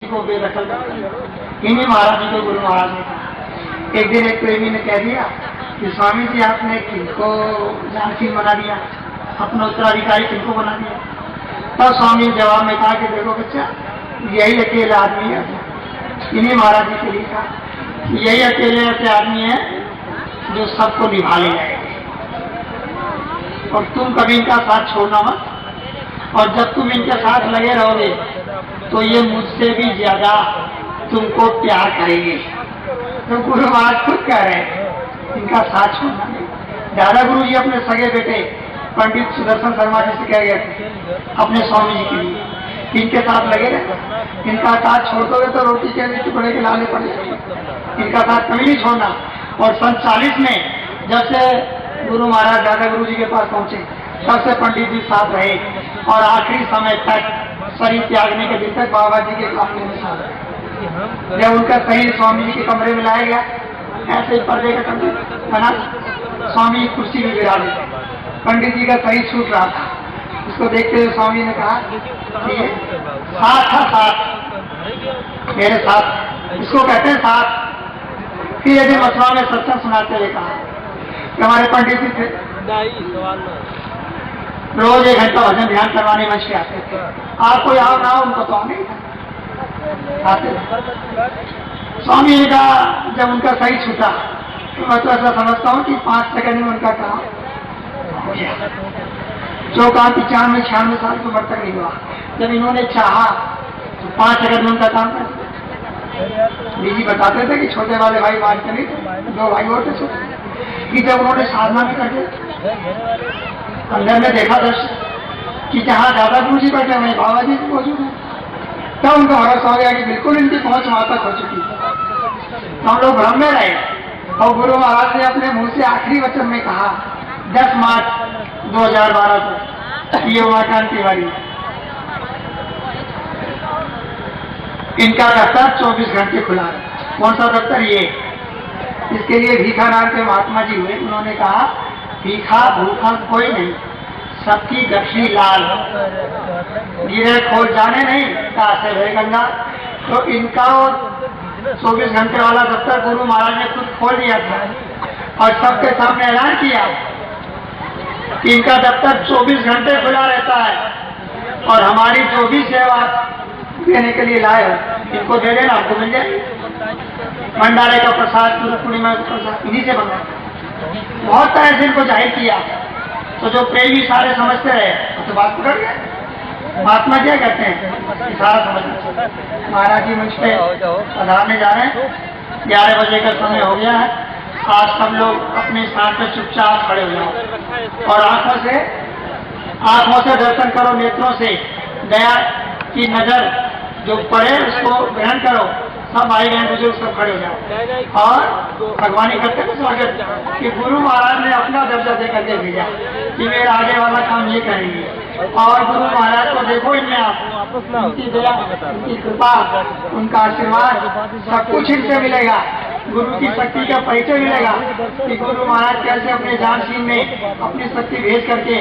को बेदखल कर इन्हीं महाराज जी को गुरु महाराज ने कहा। एक दिन एक प्रेमी ने कह दिया कि स्वामी जी आपने किनको जानशील बना दिया, अपना उत्तराधिकारी किनको बना दिया। तब स्वामी ने जवाब में कहा कि देखो बच्चा, यही अकेला आदमी है। इन्हीं महाराज जी के लिए कहा यही अकेले ऐसे आदमी है जो सबको निभा ले जाएंगे, और तुम कभी इनका साथ छोड़ना मत। और जब तुम इनके साथ लगे रहोगे तो ये मुझसे भी ज्यादा तुमको प्यार करेंगे। तो गुरु महाराज खुद कह रहे हैं इनका साथ छोड़ना नहीं। दादा गुरु जी अपने सगे बेटे पंडित सुदर्शन शर्मा जी से कह गए थे अपने स्वामी जी के लिए, इनके साथ लगे रहे। इनका साथ छोड़ दोगे तो रोटी के लिए टुकड़े के लाने पड़ जाएंगे। इनका साथ कभी नहीं छोड़ना। और सन 40 में जब से गुरु महाराज दादा गुरु जी के पास पहुंचे तब से पंडित जी साथ रहे, और आखिरी समय तक शरीर त्यागने के दिन तक बाबा जी के कमरे में साथ रहे। जब उनका शरीर स्वामी जी के कमरे में लाया गया, ऐसे ही पर्दे का कमरे बना, स्वामी कुर्सी में गिरा दी। पंडित जी का शरीर छूट रहा था, उसको देखते हुए स्वामी ने कहा कि साथ था, साथ मेरे साथ, इसको कहते हैं साथ। फिर यदि मथुरा में सत्संग सुनाते हुए कहा कि हमारे पंडित जी थे, रोज 1 घंटा भजन ध्यान करवाने मंच पे आते थे। आपको यहाँ ना उनको तो आने आते। स्वामी ने कहा जब उनका सही छूटा तो मैं तो ऐसा समझता हूँ कि 5 सेकंड में उनका काम हो गया। जो काम 95-96 साल की उम्र तक नहीं हुआ, जब इन्होंने चाहा तो 5 सेकंड में उनका काम कर दिया। जी बताते थे कि छोटे वाले भाई मानते नहीं थे, 2 भाई और थे छोटे, कि जब उन्होंने साधना भी कर दिया, अंदर में देखा दर्शन कि जहाँ दादा गुरु जी बैठे हुए बाबा जी भी मौजूद है, तब उनको भरोसा हो गया कि बिल्कुल इनकी पहुंच वहां तक हो चुकी है। हम लोग भ्रम में रहे, और गुरु महाराज ने अपने मुंह से आखिरी वचन में कहा 10 मार्च 2012 को ये उमाकांत तिवारी, इनका दफ्तर 24 घंटे खुला है। कौन सा दफ्तर? ये। इसके लिए भीखा नाम के महात्मा जी हुए। उन्होंने कहा भीखा भूखा कोई नहीं, सबकी गठरी लाल, गिरे खोल जाने नहीं कासे भय गंगा। तो इनका 24 घंटे वाला दफ्तर गुरु महाराज ने खुद खोल दिया था, और सबके सामने ऐलान किया कि इनका दफ्तर 24 घंटे खुला रहता है, और हमारी जो भी सेवा देने के लिए लाए हो इनको दे देना, आपको मिल जाएगी। भंडारे का प्रसाद, पूर्णिमा का प्रसाद इन्हीं से बना। बहुत तरह से इनको जाहिर किया, तो जो प्रेमी सारे समझते रहे तो बात पकड़ गए। महात्मा क्या कहते हैं सारा समझ। महाराज जी मुझ पे पधारने जा रहे हैं, 11 बजे का समय हो गया है। आज सब लोग अपने स्थान पर चुपचाप खड़े हो जाओ, और आंखों से दर्शन करो, नेत्रों से दया की नजर जो पड़े उसको ग्रहण करो। सब भाई बहन बुजुर्ग सब खड़े हो जाओ, और भगवानी करते हैं स्वागत कि गुरु महाराज ने अपना दर्जा दे करके भेजा कि मेरा आगे वाला काम ये करेंगे। और गुरु महाराज को देखो इनमें, आप उनकी दया, उनकी कृपा, उनका आशीर्वाद सब कुछ इनसे मिलेगा। गुरु की शक्ति का परिचय मिलेगा कि गुरु महाराज कैसे अपने जानशील में अपनी शक्ति भेज करके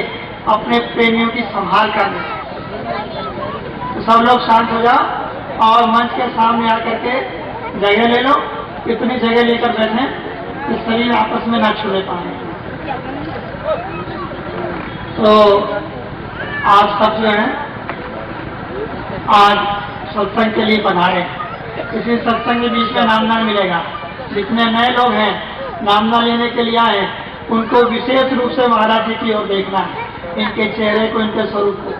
अपने प्रेमियों की संभाल कर ले। तो सब लोग शांत हो जाओ, और मंच के सामने आकर के जगह ले लो। इतनी जगह लेकर बैठे कि शरीर आपस में ना छुड़े पाए। तो आप सब जो है आज सत्संग के लिए पधारे। इसी सत्संग के बीच में नामदान मिलेगा। जितने नए लोग हैं नामदान लेने के लिए आए, उनको विशेष रूप से महाराज जी की ओर देखना है, इनके चेहरे को, इनके स्वरूप को।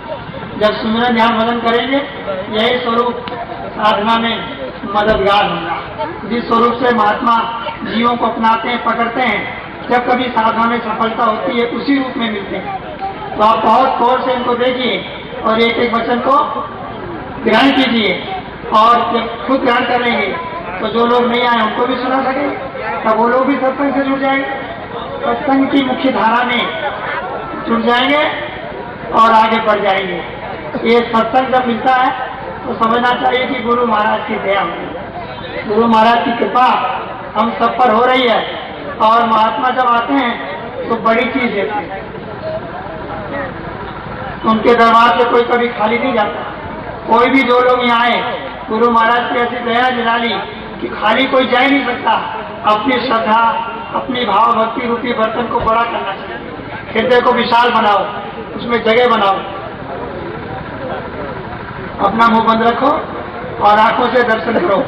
जब सुमिरन ध्यान भजन करेंगे यही स्वरूप साधना में मददगार होगा। जिस स्वरूप से महात्मा जीवों को अपनाते हैं, पकड़ते हैं, जब कभी साधना में सफलता होती है उसी रूप में मिलते हैं। तो आप बहुत गौर से इनको देखिए, और एक एक वचन को ग्रहण कीजिए, और जब खुद ग्रहण करेंगे तो जो लोग नहीं आए उनको भी सुना सकेंगे, तब वो लोग भी सत्संग से जुड़ जाएंगे, सत्संग की मुख्य धारा में जुड़ जाएंगे और आगे बढ़ जाएंगे। ये सत्संग जब मिलता है तो समझना चाहिए कि गुरु महाराज की दया, गुरु महाराज की कृपा हम सब पर हो रही है। और महात्मा जब आते हैं तो बड़ी चीज देते हैं, उनके दरबार से कोई कभी खाली नहीं जाता। कोई भी जो लोग यहाँ आए गुरु महाराज की ऐसी दया निराली कि खाली कोई जा ही नहीं सकता। अपनी श्रद्धा, अपनी भाव भक्ति रूपी बर्तन को बड़ा करना चाहिए। हृदय को विशाल बनाओ, उसमें जगह बनाओ। अपना मुंह बंद रखो और आंखों से दर्शन करो।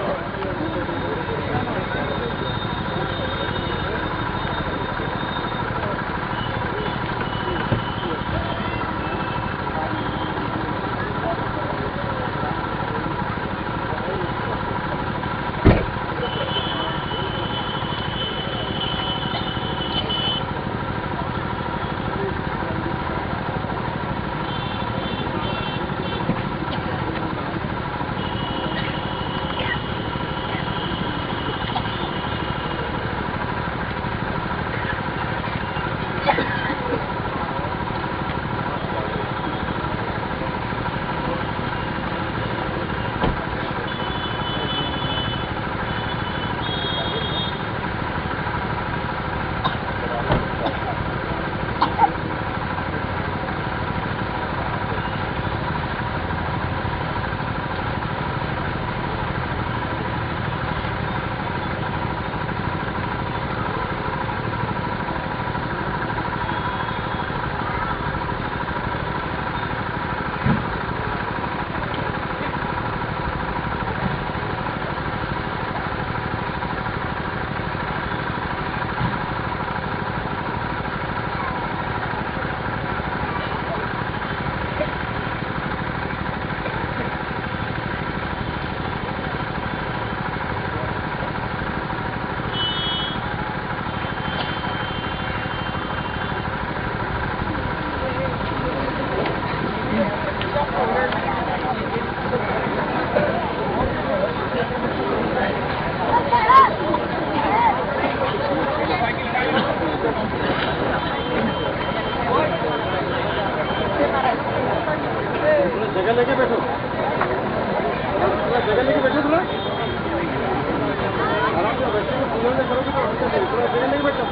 जगह लेके बैठो, जगह लेके बैठो, थोड़ा आराम से बैठो, थोड़ा जगह लेके बैठो।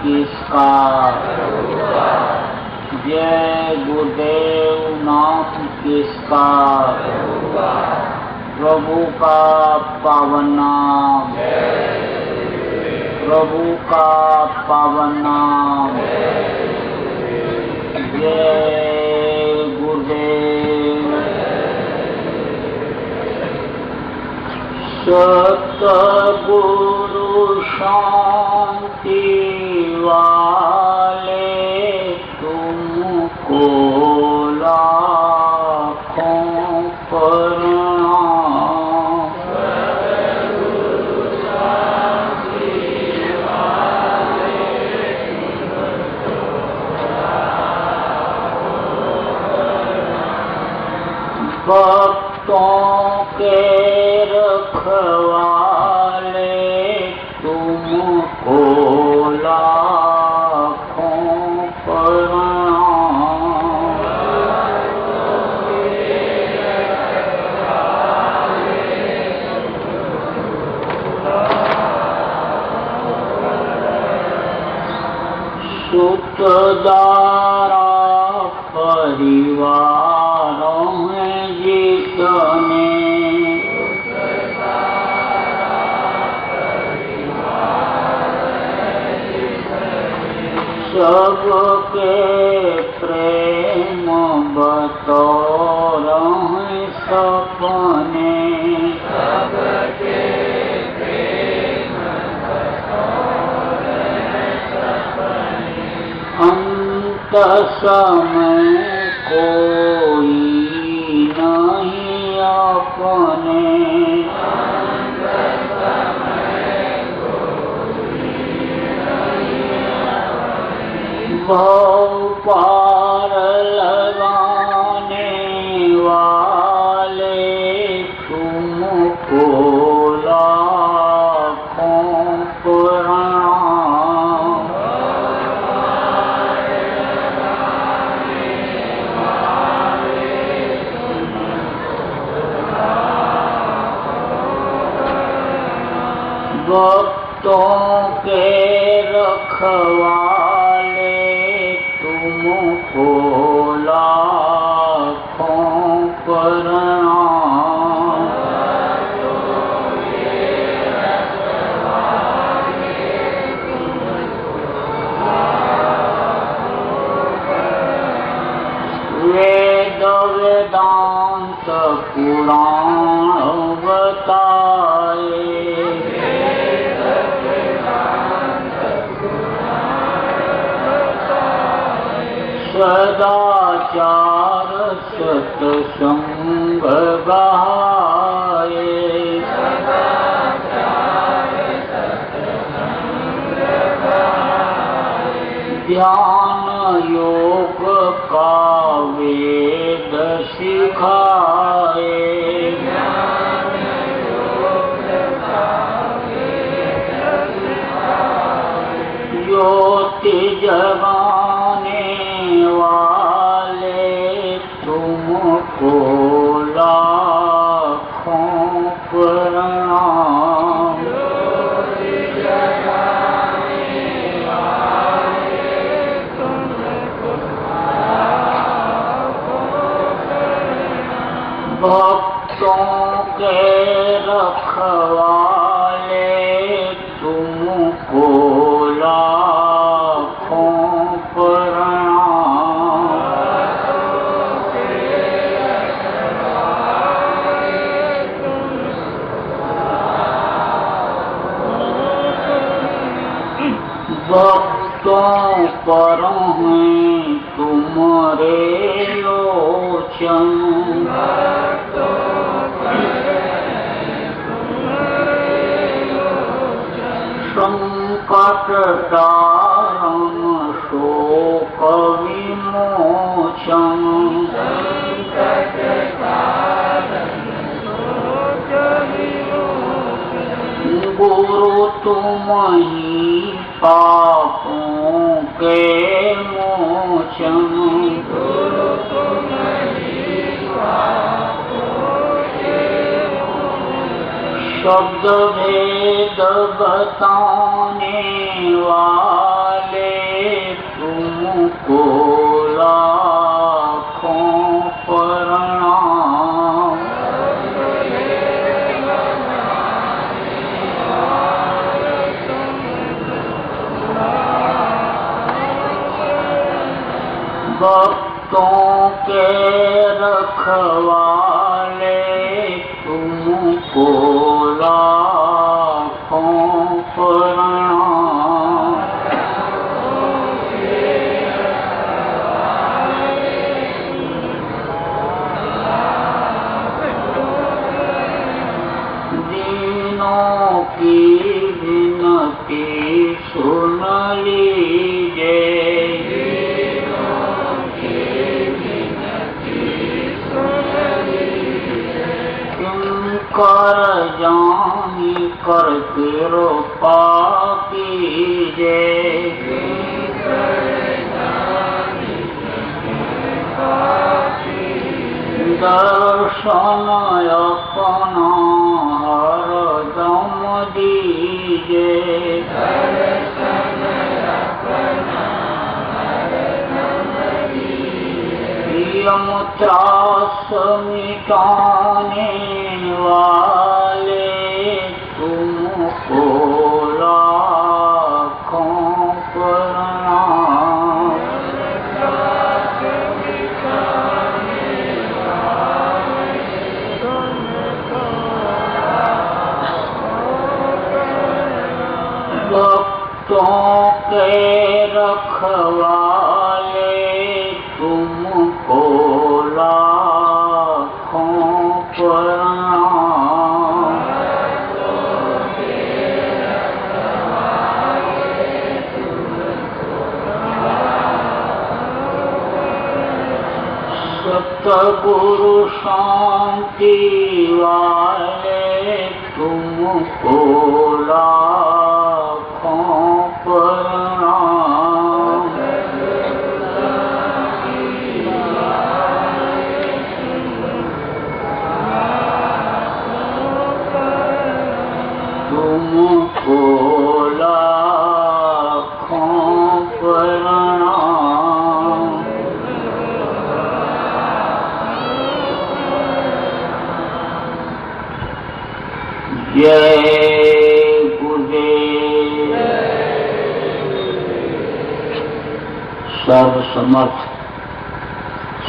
किसका जय गुरुदेव नाम किसका प्रभु का पावन नाम, प्रभु का पावन नाम। जय गुरुदेव। सतगुरु शांति वाले तुमको लाखों प्रणाम। भक्तों के रखवाले तुमको लाखों प्रणाम। सुतदारा परिवारों में जितने सबके प्रेम बतौर हैं सपने। अंत समय कोई नहीं अपने। भव के रखवाले तुमको लाखों प्रणाम। वेद वेदांत पुराण बताए, सदाचार सत्संग गाए, ध्यान योग का वेद सिखाए, ज्योति जगाने वाले तुमको लाखों प्रणाम। भक्तों के रखवाले तुमको लाखों प्रणाम। भक्तों पर हैं तुम्हारे लोचन, संकट दारम शोक विमोचन, गुरु तुम ही पापों के मोचन, शब्द भेद बताने वाले तुमको लाखों प्रणाम। भक्तों के रखवाले तुमको लाखों प्रणाम। दीनों की विनती सुन लीजिए, कर जानी करके रूपा कीजे, दर्शन अपना हर दम दीजे, यम त्रास मिटाने वाले तुमको लाखों प्रणाम। भक्तों के रखवाले तुमको लाखों प्रणाम। सतगुरु शांति वाले तुमको लाखों प्रणाम। तुमको जय गुरुदेव। सर्वसमर्थ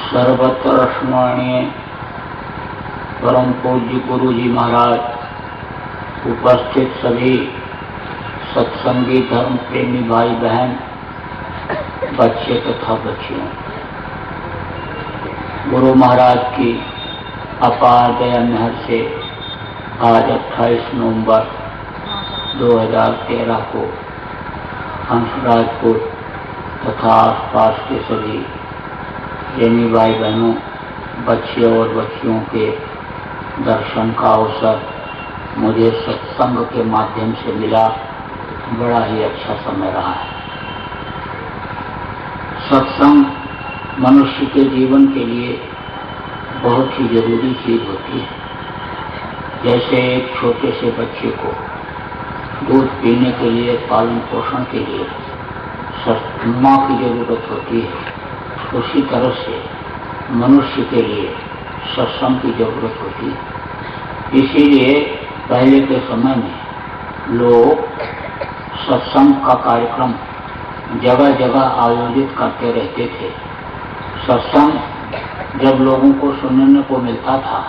सर्वत्र स्मरणीय परम पूज्य गुरु जी महाराज, उपस्थित सभी सत्संगी धर्म प्रेमी भाई बहन, बच्चे तथा बच्चियों, गुरु महाराज की अपार दया मेहर से आज 28 नवंबर 2013 को हंसराजपुर तथा आसपास के सभी प्रेमी भाई बहनों, बच्चे और बच्चियों के दर्शन का अवसर मुझे सत्संग के माध्यम से मिला। बड़ा ही अच्छा समय रहा है। सत्संग मनुष्य के जीवन के लिए बहुत ही जरूरी चीज होती है। जैसे एक छोटे से बच्चे को दूध पीने के लिए, पालन पोषण के लिए माँ की जरूरत होती है, उसी तरह से मनुष्य के लिए सत्संग की जरूरत होती है। इसीलिए पहले के समय में लोग सत्संग का कार्यक्रम जगह जगह आयोजित करते रहते थे। सत्संग जब लोगों को सुनने को मिलता था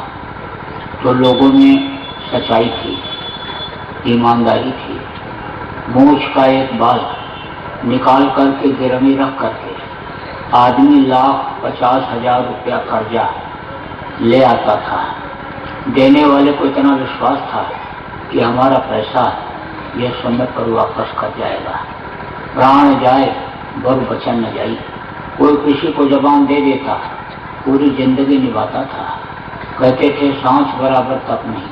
तो लोगों में सच्चाई थी, ईमानदारी थी। मूछ का एक बाल निकाल करके गिरवी रख करके आदमी 1,50,000 रुपया कर्जा ले आता था। देने वाले को इतना विश्वास था कि हमारा पैसा यह समय पर वापस कर जाएगा, प्राण जाए बर वचन न जाए। कोई किसी को जबान दे देता, पूरी जिंदगी निभाता था। कहते थे सांस बराबर तप नहीं,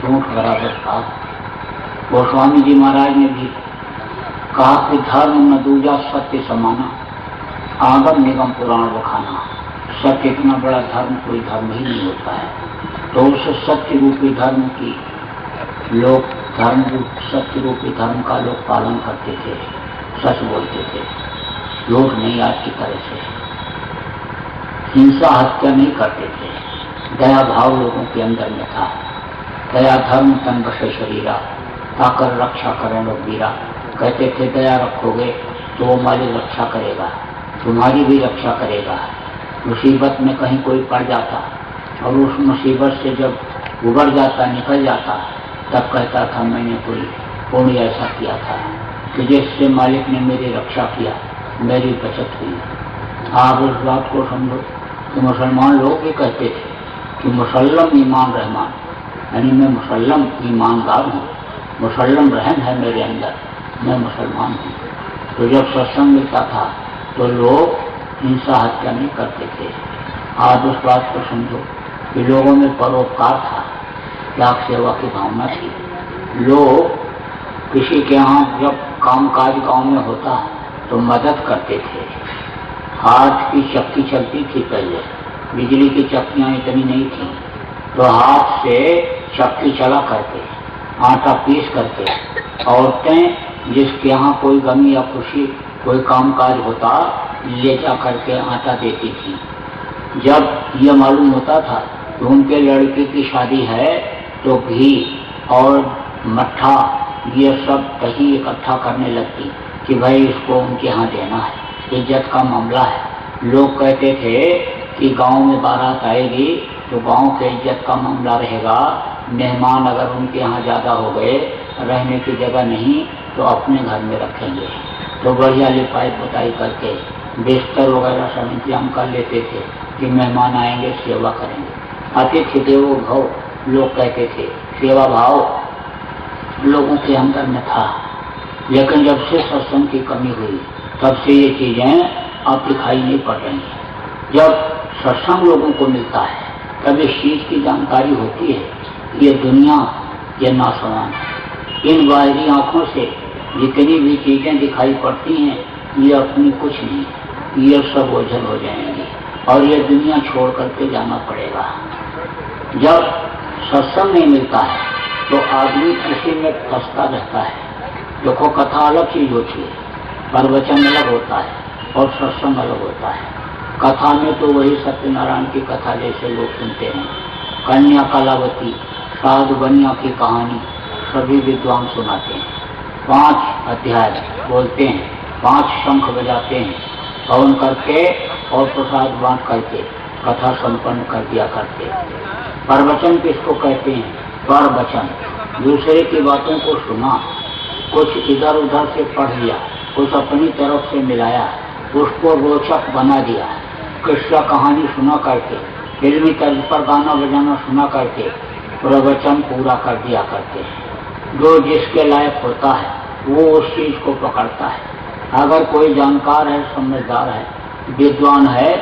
झूठ बराबर पाप। गोस्वामी जी महाराज ने भी कहा कि धर्म न दूजा सत्य समाना, आगम निगम पुराण बखाना। सत्य इतना बड़ा धर्म कोई धर्म ही नहीं होता है। तो उस सत्य रूपी धर्म की लोग सत्य रूपी धर्म का लोग पालन करते थे, सच बोलते थे, झूठ नहीं आज की तरह से। हिंसा हत्या नहीं करते थे, दया भाव लोगों के अंदर में था। दया धर्म तन बसे शरीरा, ताकर रक्षा करें लोग वीरा। कहते थे दया रखोगे तो वो हमारी रक्षा करेगा, तुम्हारी भी रक्षा करेगा। मुसीबत में कहीं कोई पड़ जाता और उस मुसीबत से जब उबर जाता, निकल जाता, तब कहता था मैंने कोई पुण्य ऐसा किया था कि जिससे मालिक ने मेरी रक्षा किया, मेरी बचत हुई। आप उस बात को समझो कि मुसलमान लोग भी कहते थे कि मुसल्लम ईमान रहमान, यानी मैं मुसल्लम ईमानदार हूँ, मुसल्लम रहम है मेरे अंदर, मैं मुसलमान हूँ। तो जब सत्संग मिलता था तो लोग हिंसा हत्या नहीं करते थे। आज उस बात को समझो कि लोगों में परोपकार था, त्याग सेवा की भावना थी। लोग किसी के यहाँ जब कामकाज गांव में होता तो मदद करते थे। हाथ की चक्की चलती थी पहले, बिजली की चक्कियाँ इतनी नहीं थी, तो हाथ से चक्की चला करके आटा पीस करके औरतें जिसके यहाँ कोई गमी या खुशी, कोई कामकाज होता, ले जा करके आटा देती थी। जब यह मालूम होता था कि उनके लड़के की शादी है तो घी और मट्ठा ये सब दही इकट्ठा करने लगती कि भाई इसको उनके यहाँ देना है, इज्जत का मामला है। लोग कहते थे कि गांव में बारात आएगी तो गांव के इज्जत का मामला रहेगा। मेहमान अगर उनके यहाँ ज़्यादा हो गए, रहने की जगह नहीं तो अपने घर में रखेंगे। तो बढ़िया लिपाई पुताई करके बिस्तर वगैरह सब इंतजाम कर लेते थे कि मेहमान आएंगे, सेवा करेंगे। अतिथि देवो भव लोग कहते थे, सेवा भाव लोगों के अंदर में था। लेकिन जब से सत्संग की कमी हुई तब से ये चीजें अब दिखाई नहीं पड़ रही हैं। जब सत्संग लोगों को मिलता है तब इस चीज की जानकारी होती है, ये दुनिया ये नासवान है। इन बाहरी आंखों से जितनी भी चीजें दिखाई पड़ती हैं ये अपनी कुछ नहीं, ये सब ओझल हो जाएंगी और ये दुनिया छोड़ करके जाना पड़ेगा। जब सत्संग नहीं मिलता है तो आदमी किसी में फंसता रहता है। देखो कथा अलग चीज होती है, प्रवचन अलग होता है और सत्संग अलग होता है। कथा में तो वही सत्यनारायण की कथा जैसे लोग सुनते हैं, कन्या कलावती साधु बनिया की कहानी सभी विद्वान सुनाते हैं। 5 अध्याय बोलते हैं, 5 शंख बजाते हैं, हवन करके और प्रसाद बांट करके कथा संपन्न कर दिया करते। प्रवचन किसको कहते हैं? परवचन। दूसरे की बातों को सुना, कुछ इधर उधर से पढ़ लिया, कुछ अपनी तरफ से मिलाया, उसको रोचक बना दिया, किस्सा कहानी सुना करके, फिल्मी तर्ज पर गाना बजाना सुना करके प्रवचन पूरा कर दिया करते हैं। जो जिसके लायक होता है वो उस चीज को पकड़ता है। अगर कोई जानकार है, समझदार है, विद्वान है,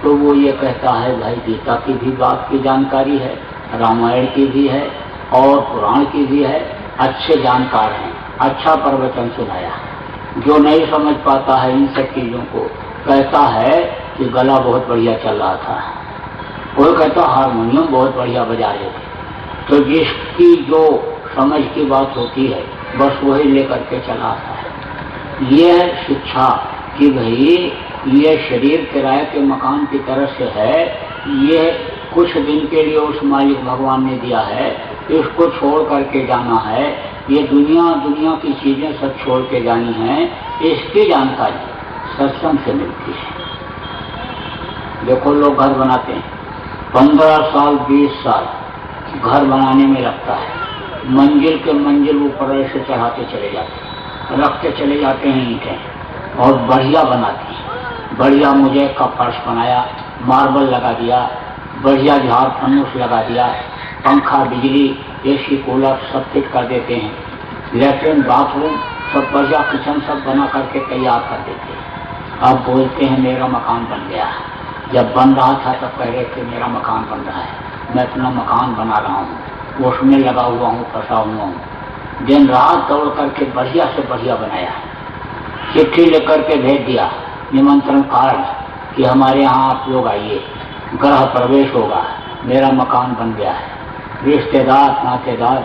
तो वो ये कहता है भाई गीता की भी बात की जानकारी है, रामायण की भी है और पुराण की भी है, अच्छे जानकार हैं, अच्छा प्रवचन सुनाया। जो नहीं समझ पाता है इन सब चीजों को, कहता है कि गला बहुत बढ़िया चल रहा था, कोई कहता हारमोनियम बहुत बढ़िया बजा रहे थे। तो जिसकी जो समझ की बात होती है बस वही लेकर के चला आता है। ये है शिक्षा कि भाई ये शरीर किराए के मकान की तरह से है, ये कुछ दिन के लिए उस मालिक भगवान ने दिया है, इसको छोड़ करके जाना है। ये दुनिया की चीजें सब छोड़ के जानी है, इसकी जानकारी सत्संग से मिलती है। देखो लोग घर बनाते हैं, 15 साल 20 साल घर बनाने में लगता है, मंजिल के मंजिल ऊपर से चढ़ाते चले जाते हैं, रखते चले जाते हैं ईंटें और बढ़िया बनाती हैं। बढ़िया मुझे का फर्श बनाया, मार्बल लगा दिया, बढ़िया झाड़ फन्नूस लगा दिया, पंखा बिजली एसी कूलर सब फिट कर देते हैं, लेटरिन बाथरूम सब बढ़िया, किचन सब बना करके तैयार कर देते हैं। अब बोलते हैं मेरा मकान बन गया। जब बन रहा था तब कह रहे थे मेरा मकान बन रहा है, मैं अपना मकान बना रहा हूँ, उसमें लगा हुआ हूँ, फंसा हुआ हूँ। दिन रात दौड़ करके बढ़िया से बढ़िया बनाया, चिट्ठी लेकर के भेज दिया, निमंत्रण कार्ड कि हमारे यहाँ आप लोग आइए, गृह प्रवेश होगा, मेरा मकान बन गया है। रिश्तेदार नातेदार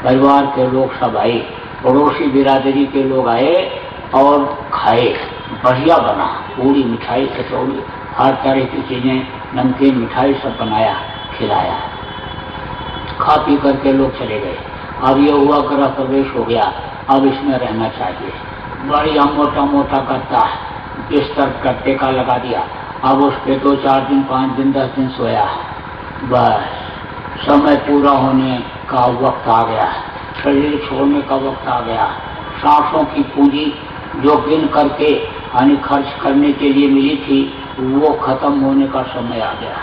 परिवार के लोग सब आए, पड़ोसी बिरादरी के लोग आए और खाए, बढ़िया बना, पूरी मिठाई कचौड़ी हर तरह की चीजें, नमकीन मिठाई सब बनाया, खिलाया, खा पी करके लोग चले गए। अब ये हुआ गृह प्रवेश हो गया, अब इसमें रहना चाहिए। बढ़िया मोटा मोटा करता बिस्तर कट्टे का लगा दिया, अब उस पे 2 4 दिन 5 दिन 10 दिन सोया, बस समय पूरा होने का वक्त आ गया, शरीर छोड़ने का वक्त आ गया। सांसों की पूंजी जो गिन करके यानी खर्च करने के लिए मिली थी वो खत्म होने का समय आ गया।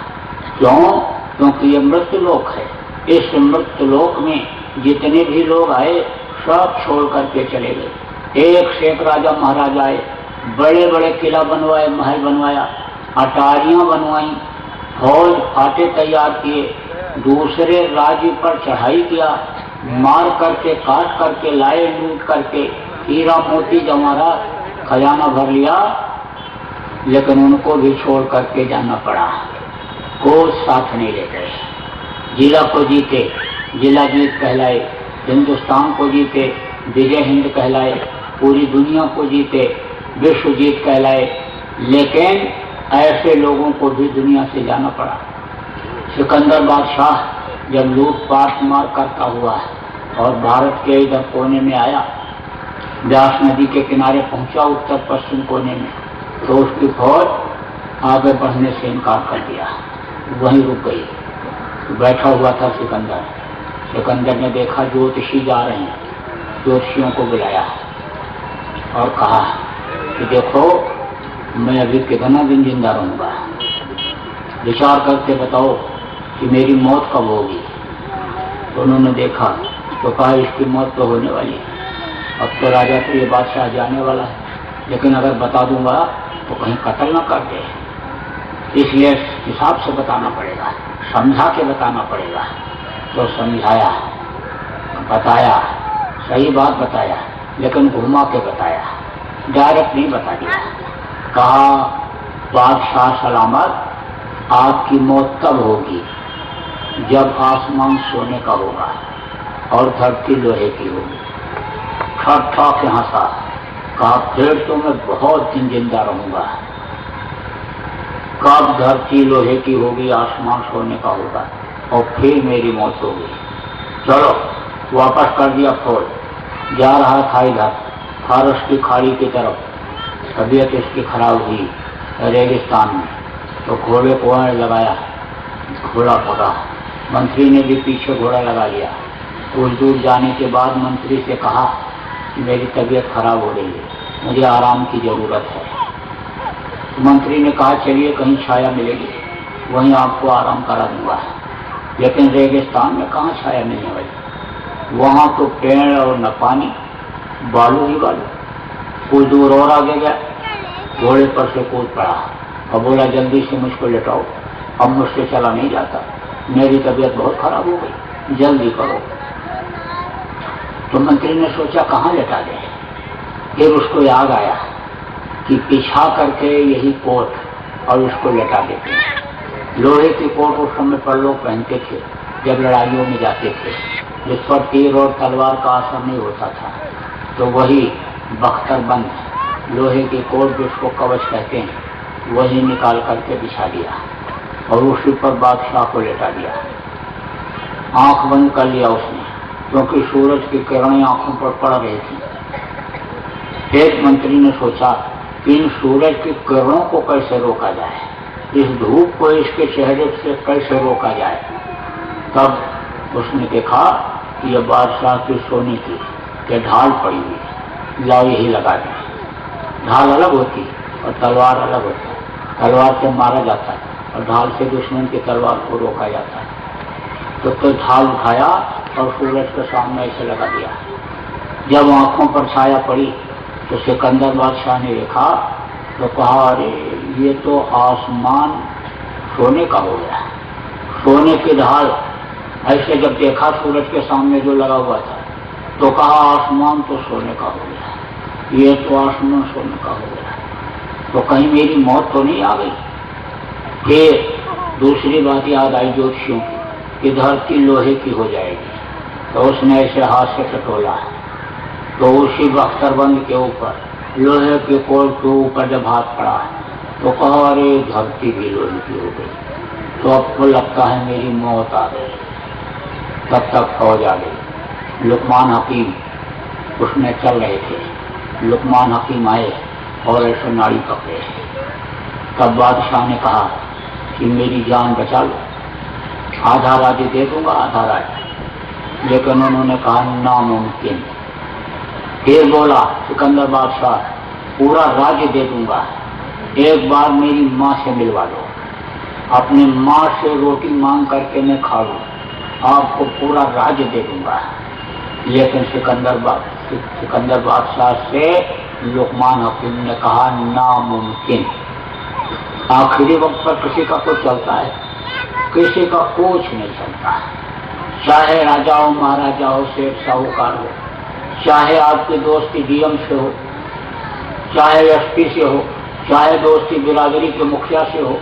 क्यों? क्योंकि ये मृत्यु लोक है। इस मृत्यु लोक में जितने भी लोग आए सब छोड़ करके चले गए। एक से एक राजा महाराजा आए, बड़े बड़े किला बनवाए, महल बनवाया, अटारियां बनवाई, फौज फाटे तैयार किए, दूसरे राज्य पर चढ़ाई किया, मार करके काट करके लाए, लूट करके हीरा मोती जवाहरात खजाना भर लिया, लेकिन उनको भी छोड़ करके जाना पड़ा, कोई साथ नहीं ले गए। जिला को जीते, जिला जीत कहलाए, हिंदुस्तान को जीते, विजय हिंद कहलाए, पूरी दुनिया को जीते, विश्व जीत कहलाए, लेकिन ऐसे लोगों को भी दुनिया से जाना पड़ा। सिकंदर बादशाह जब लूटपाट मार करता हुआ और भारत के इधर कोने में आया, व्यास नदी के किनारे पहुंचा उत्तर पश्चिम कोने में, तो उसकी फौज आगे बढ़ने से इनकार कर दिया, वहीं रुक गई। बैठा हुआ था सिकंदर, सिकंदर ने देखा ज्योतिषी जा रहे हैं, ज्योतिषियों को बुलाया और कहा कि देखो मैं अभी कितना दिन जिंदा रहूंगा, विचार करके बताओ कि मेरी मौत कब होगी। तो उन्होंने देखा तो कहा इसकी मौत तो होने वाली है, अब तो राजा तो ये बादशाह जाने वाला है, लेकिन अगर बता दूंगा तो कहीं कत्ल न कर दे, इसलिए हिसाब से बताना पड़ेगा, समझा के बताना पड़ेगा। तो समझाया, बताया, सही बात बताया, लेकिन घुमा के बताया, डायरेक्ट नहीं बता दिया। कहा बादशाह सलामत, आपकी मौत तब होगी जब आसमान सोने का होगा और धरती लोहे की होगी। ठक ठक हंसा, कहा फिर तो मैं बहुत दिन जिंदा रहूंगा, कब धरती लोहे की होगी, आसमान सोने का होगा और फिर मेरी मौत होगी। चलो वापस कर दिया फोड़। जा रहा था इधर फारस की खाड़ी की तरफ, तबीयत इसकी खराब हुई रेगिस्तान में, तो घोड़े को लगाया, घोड़ा भगा। मंत्री ने भी पीछे घोड़ा लगा लिया। कुछ दूर जाने के बाद मंत्री से कहा कि मेरी तबीयत खराब हो रही है, मुझे आराम की जरूरत है। तो मंत्री ने कहा चलिए कहीं छाया मिलेगी, वहीं आपको आराम करा दूंगा। लेकिन रेगिस्तान में कहाँ छाया मिलने वाली, वहां तो पेड़ और न पानी, बालू ही बालू। कुछ दूर और आगे गया, घोड़े पर से कूद पड़ा और बोला जल्दी से मुझको लेटाओ, अब मुझसे चला नहीं जाता, मेरी तबीयत बहुत खराब हो गई, जल्दी करो। तो मंत्री ने सोचा कहाँ लेटा दे। फिर उसको याद आया कि पिछा करके यही कोट और उसको लेटा देते हैं। लोहे की कोट उस समय पर लोग पहनते थे जब लड़ाइयों में जाते थे, जिस पर तीर और तलवार का असर नहीं होता था। तो वही बख्तरबंद लोहे की कोट जिसको कवच कहते हैं, वही निकाल करके बिछा दिया और उसी पर बादशाह को लेटा दिया। आंख बंद कर लिया उसने, क्योंकि सूरज की किरणें आंखों पर पड़ रही थी। एक मंत्री ने सोचा कि इन सूरज की किरणों को कैसे रोका जाए, इस धूप को इसके चेहरे से कैसे रोका जाए। तब उसने देखा कि यह बादशाह की सोने की ढाल पड़ी हुई, लाओ यही लगा दी। ढाल अलग होती और तलवार अलग होती, तलवार से मारा जाता है और ढाल से दुश्मन की तलवार को रोका जाता है। तो ढाल उठाया और सूरज के सामने ऐसे लगा दिया। जब आंखों पर छाया पड़ी तो सिकंदर बादशाह ने देखा तो कहा अरे ये तो आसमान सोने का हो गया। सोने की ढाल ऐसे जब देखा सूरज के सामने जो लगा हुआ था तो कहा आसमान तो सोने का हो गया, ये तो आसमान सोने का हो गया, तो कहीं मेरी मौत तो नहीं आ गई। फिर दूसरी बात याद आई ज्योतिषियों की कि धरती लोहे की हो जाएगी। तो उसने ऐसे हाथ से टटोला तो उसी बख्तरबंद के ऊपर लोहे के कोट के ऊपर जब हाथ पड़ा तो कहा अरे धरती भी लोहे की हो गई, तो अब तो लगता है मेरी मौत आ गई। तब तक फौज आ गई। लुकमान हकीम उसमें चल रहे थे। लुकमान हकीम आए और ऐसे नाड़ी पकड़े। तब बादशाह ने कहा कि मेरी जान बचा लो, आधा राज्य दे दूंगा, आधा राज्य। लेकिन उन्होंने कहा नामुमकिन। फिर बोला सिकंदर बादशाह पूरा राज्य दे दूंगा, एक बार मेरी माँ से मिलवा दो, अपनी माँ से रोटी मांग करके मैं खा लूं, आपको पूरा राज्य दे दूंगा। लेकिन सिकंदर बादशाह से लुकमान हकीम ने कहा नामुमकिन। आखिरी वक्त पर किसी का कुछ चलता है, किसी का कुछ नहीं चलता। चाहे राजा हो, महाराजा हो, सेठ साहूकार हो, चाहे आपकी दोस्ती डीएम से हो, चाहे एसपी से हो, चाहे दोस्ती बिरादरी के मुखिया से हो,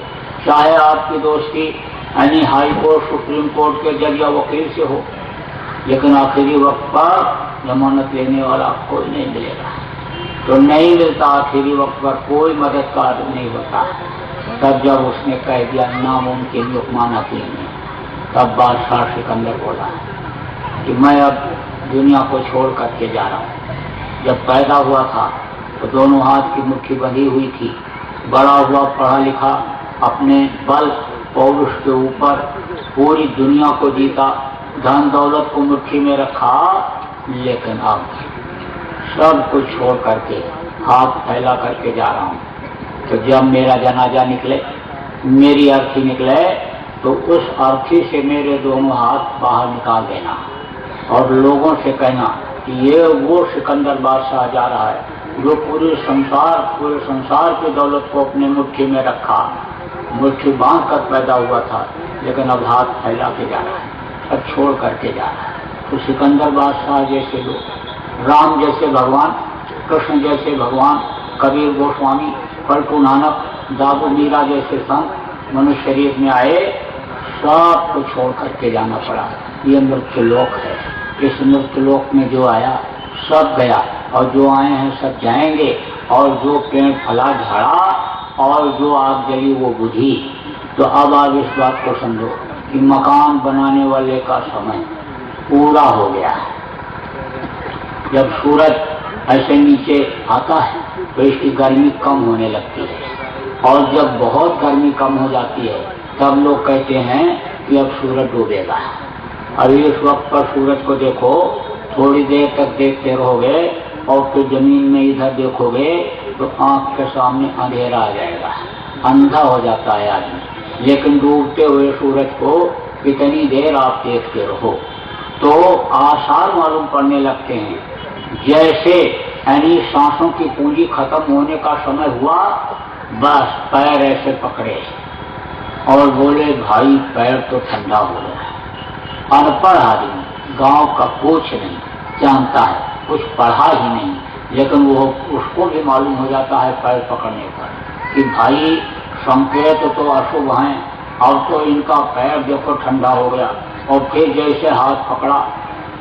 चाहे आपकी दोस्ती यानी हाई कोर्ट सुप्रीम कोर्ट के जज या वकील से हो, लेकिन आखिरी वक्त पर जमानत लेने वाला कोई नहीं मिलेगा। तो नहीं मिलता, आखिरी वक्त पर कोई मददगार नहीं होता। तब जब उसने कह दिया नामुमकिन लुकमान हकीम ने, तब बादशाह सिकंदर बोला कि मैं अब दुनिया को छोड़ करके जा रहा हूँ। जब पैदा हुआ था तो दोनों हाथ की मुट्ठी बंधी हुई थी, बड़ा हुआ पढ़ा लिखा, अपने बल पौरुष के ऊपर पूरी दुनिया को जीता, धन दौलत को मुट्ठी में रखा, लेकिन अब सब कुछ छोड़ करके हाथ फैला करके जा रहा हूँ। तो जब मेरा जनाजा निकले, मेरी अर्थी निकले, तो उस अर्थी से मेरे दोनों हाथ बाहर निकाल देना और लोगों से कहना कि ये वो सिकंदर बादशाह जा रहा है जो पूरे संसार की दौलत को अपने मुट्ठी में रखा, मुट्ठी बांध कर पैदा हुआ था, लेकिन अब हाथ फैला के जा रहा है, अब छोड़ करके जा रहा है। तो सिकंदर बादशाह जैसे लोग, राम जैसे भगवान, कृष्ण जैसे भगवान, कबीर गोस्वामी, पलटू नानक, दादू मीरा जैसे संत मनुष्य शरीर में आए, सब को छोड़ करके जाना पड़ा। ये मृत्यु लोक है। इस मृत्यु लोक में जो आया सब गया और जो आए हैं सब जाएंगे, और जो पेड़ फला झाड़ा और जो आग जली वो बुझी। तो अब आप इस बात को समझो कि मकान बनाने वाले का समय पूरा हो गया है। जब सूरज ऐसे नीचे आता है तो इसकी गर्मी कम होने लगती है, और जब बहुत गर्मी कम हो जाती है तब लोग कहते हैं कि अब सूरज डूबेगा। अभी इस वक्त पर सूरज को देखो, थोड़ी देर तक देखते रहोगे और फिर जमीन में इधर देखोगे तो आंख के सामने अंधेरा आ जाएगा, अंधा हो जाता है आदमी। लेकिन डूबते हुए सूरज को कितनी देर आप देखते रहो तो आसार मालूम पड़ने लगते हैं। जैसे यानी सांसों की पूंजी खत्म होने का समय हुआ, बस पैर ऐसे पकड़े और बोले भाई पैर तो ठंडा हो गया। अनपढ़ आदमी, गांव का कुछ नहीं जानता है, कुछ पढ़ा ही नहीं, लेकिन वो उसको भी मालूम हो जाता है पैर पकड़ने पर कि भाई संकेत तो अशुभ हैं, अब तो इनका पैर देखो ठंडा हो गया। और फिर जैसे हाथ पकड़ा,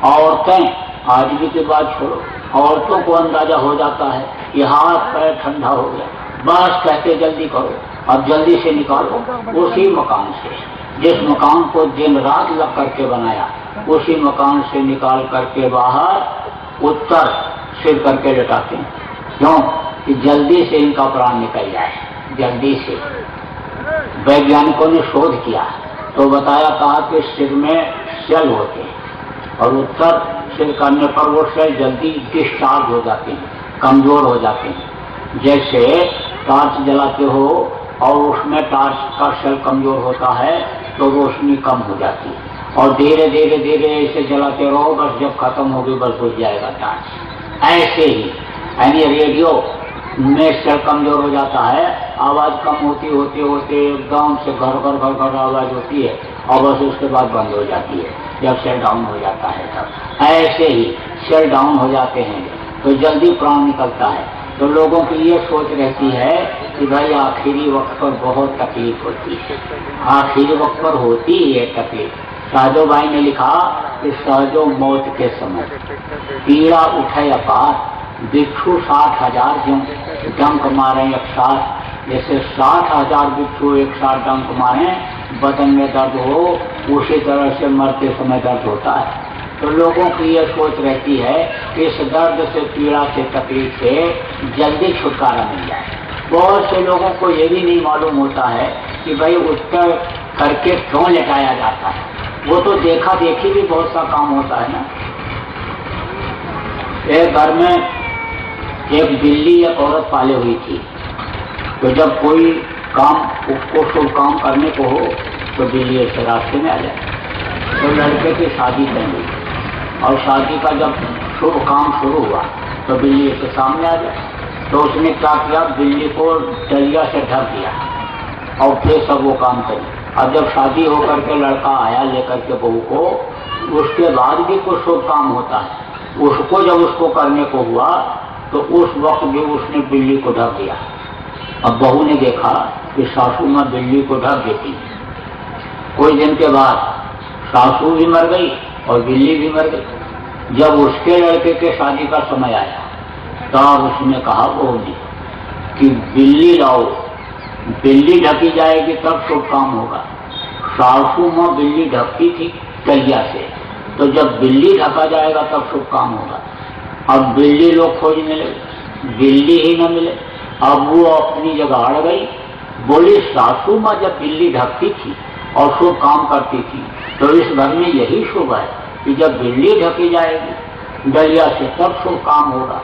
औरतें, आदमी की बात छोड़ो, औरतों को अंदाजा हो जाता है कि हाथ पैर ठंडा हो गया, बस कहते जल्दी करो, अब जल्दी से निकालो। उसी मकान से, जिस मकान को दिन रात लग करके बनाया, उसी मकान से निकाल करके बाहर उत्तर सिर करके लटाते हैं। क्यों? कि जल्दी से इनका प्राण निकल जाए, जल्दी से। वैज्ञानिकों ने शोध किया तो बताया, कहा कि सिर में सेल होते हैं और उत्तर सिर करने पर वो सेल जल्दी डिस्चार्ज हो जाते हैं, कमजोर हो जाते हैं। जैसे टॉर्च जलाते हो और उसमें टॉर्च का सेल कमजोर होता है तो रोशनी कम हो जाती है, और धीरे धीरे धीरे ऐसे जलाते रहो, बस जब खत्म होगी बस बुझ जाएगा टॉर्च। ऐसे ही यानी रेडियो में सेल कमजोर हो जाता है, आवाज कम होती होते होते एकदम से घर घर घर घर आवाज होती है और बस उसके बाद बंद हो जाती है जब सेल डाउन हो जाता है तब। ऐसे ही सेल डाउन हो जाते हैं तो जल्दी प्राण निकलता है। तो लोगों की ये सोच रहती है कि भाई आखिरी वक्त पर बहुत तकलीफ होती है, आखिरी वक्त पर होती है तकलीफ। साजो भाई ने लिखा कि सहजो मौत के समय पीड़ा उठे अपार, बिच्छू 60,000 जो डंक मारे एक साथ। जैसे 60,000 बिच्छू एक साथ डंक मारे, बदन में दर्द हो, उसी तरह से मरते समय दर्द होता है। तो लोगों की यह सोच रहती है कि इस दर्द से, पीड़ा से, तकलीफ से जल्दी छुटकारा मिल जाए। बहुत से लोगों को ये भी नहीं मालूम होता है कि भाई उत्तर करके क्यों लेटाया जाता है। वो तो देखा देखी भी बहुत सा काम होता है ना। एक घर में एक बिल्ली एक औरत पाले हुई थी, तो जब कोई काम उसको शुभ काम करने को हो तो बिल्ली ऐसे रास्ते में आ जाए। तो लड़के की शादी कर गई और शादी का जब शुभ काम शुरू हुआ तो बिल्ली ऐसे सामने आ जाए। तो उसने क्या किया, बिल्ली को डलिया से ढक दिया और फिर सब वो काम करी। अब जब शादी होकर के लड़का आया लेकर के बहू को, उसके बाद भी कुछ शुभ काम होता है, उसको जब उसको करने को हुआ तो उस वक्त भी उसने बिल्ली को ढक दिया। अब बहू ने देखा कि सासू माँ बिल्ली को ढक देती। कुछ दिन के बाद सासू भी मर गई और बिल्ली भी मर गई। जब उसके लड़के के शादी का समय आया तब उसने कहा बहू ने कि बिल्ली लाओ, बिल्ली ढकी जाएगी तब शुभ काम होगा। सासू माँ बिल्ली ढकती थी डलिया से, तो जब बिल्ली ढका जाएगा तब शुभ काम होगा। अब बिल्ली लोग खोजने लगे, बिल्ली ही न मिले। अब वो अपनी जगह अड़ गई, बोली सासू माँ जब बिल्ली ढकती थी और शुभ काम करती थी तो इस घर में यही शुभ है कि जब बिल्ली ढकी जाएगी डलिया से तब शुभ काम होगा।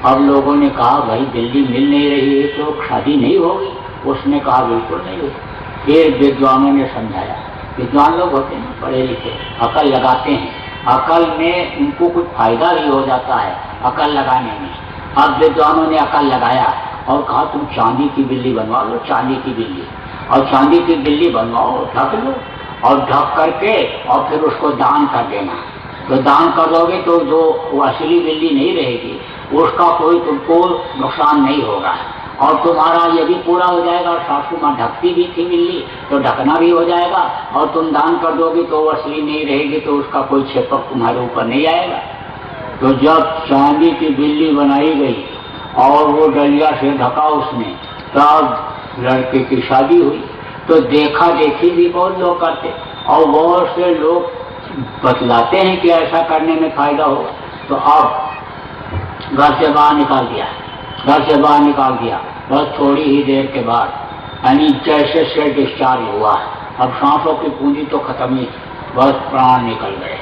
अब लोगों ने कहा भाई बिल्ली मिल नहीं रही है तो शादी नहीं होगी। उसने कहा बिल्कुल नहीं होगी। फिर विद्वानों ने समझाया, विद्वान लोग होते हैं पढ़े लिखे, अकल लगाते हैं, अकल में उनको कुछ फायदा भी हो जाता है अकल लगाने में। अब विद्वानों ने अकल लगाया और कहा तुम चांदी की बिल्ली बनवा लो, चांदी की बिल्ली, और चांदी की बिल्ली बनवाओ, ढक लो और ढक करके और फिर उसको दान कर देना। तो दान कर दोगे तो जो असली बिल्ली नहीं रहेगी उसका कोई तुमको नुकसान नहीं होगा और तुम्हारा ये भी पूरा हो जाएगा। सासू माँ ढकती भी थी बिल्ली तो ढकना भी हो जाएगा, और तुम दान कर दोगे तो वो असली नहीं रहेगी तो उसका कोई छेपक तुम्हारे ऊपर नहीं आएगा। तो जब चांदी की बिल्ली बनाई गई और वो डलिया से ढका उसने, तब लड़के की शादी हुई। तो देखा देखी भी बहुत लोग करते और बहुत से लोग बतलाते हैं कि ऐसा करने में फायदा हो। तो अब घर से बाहर निकाल दिया, घर से बाहर निकाल दिया। बस थोड़ी ही देर के बाद यानी जैसे से डिस्चार्ज हुआ, अब सांसों की पूंजी तो खत्म ही, बस प्राण निकल गए,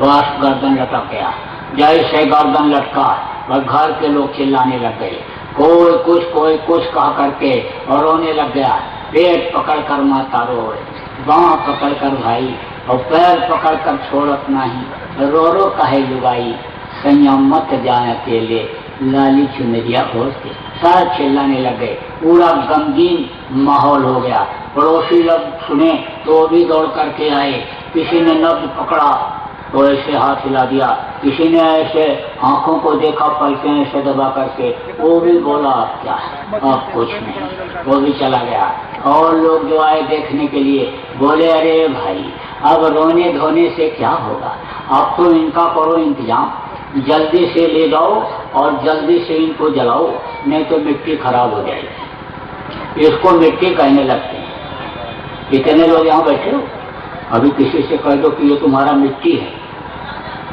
बस गर्दन लटक गया। जैसे गर्दन लटका बस घर के लोग चिल्लाने लग गए, कोई कुछ कहा करके और रोने लग गया। पेट पकड़ कर माता रोए, बाँह पकड़ कर भाई, और पैर पकड़ कर छोड़त नहीं, रो रो कहे लुगाई, संयम मत जाए अकेले, लाली चुनरिया ओढ़ते। सारे चिल्लाने लग गए, पूरा गमगीन माहौल हो गया। पड़ोसी लोग सुने तो भी दौड़ करके आए, किसी ने नब्ज पकड़ा तो ऐसे हाथ हिला दिया, किसी ने ऐसे आंखों को देखा पलकें ऐसे दबा करके, वो भी बोला अब क्या है, अब कुछ नहीं, वो भी चला गया। और लोग जो आए देखने के लिए बोले अरे भाई अब रोने धोने से क्या होगा, अब तो इनका करो इंतजाम, जल्दी से ले जाओ और जल्दी से इनको जलाओ, नहीं तो मिट्टी खराब हो जाएगी। इसको मिट्टी कहने लगते हैं। इतने लोग यहाँ बैठे हो, अभी किसी से कह दो कि ये तुम्हारा मिट्टी है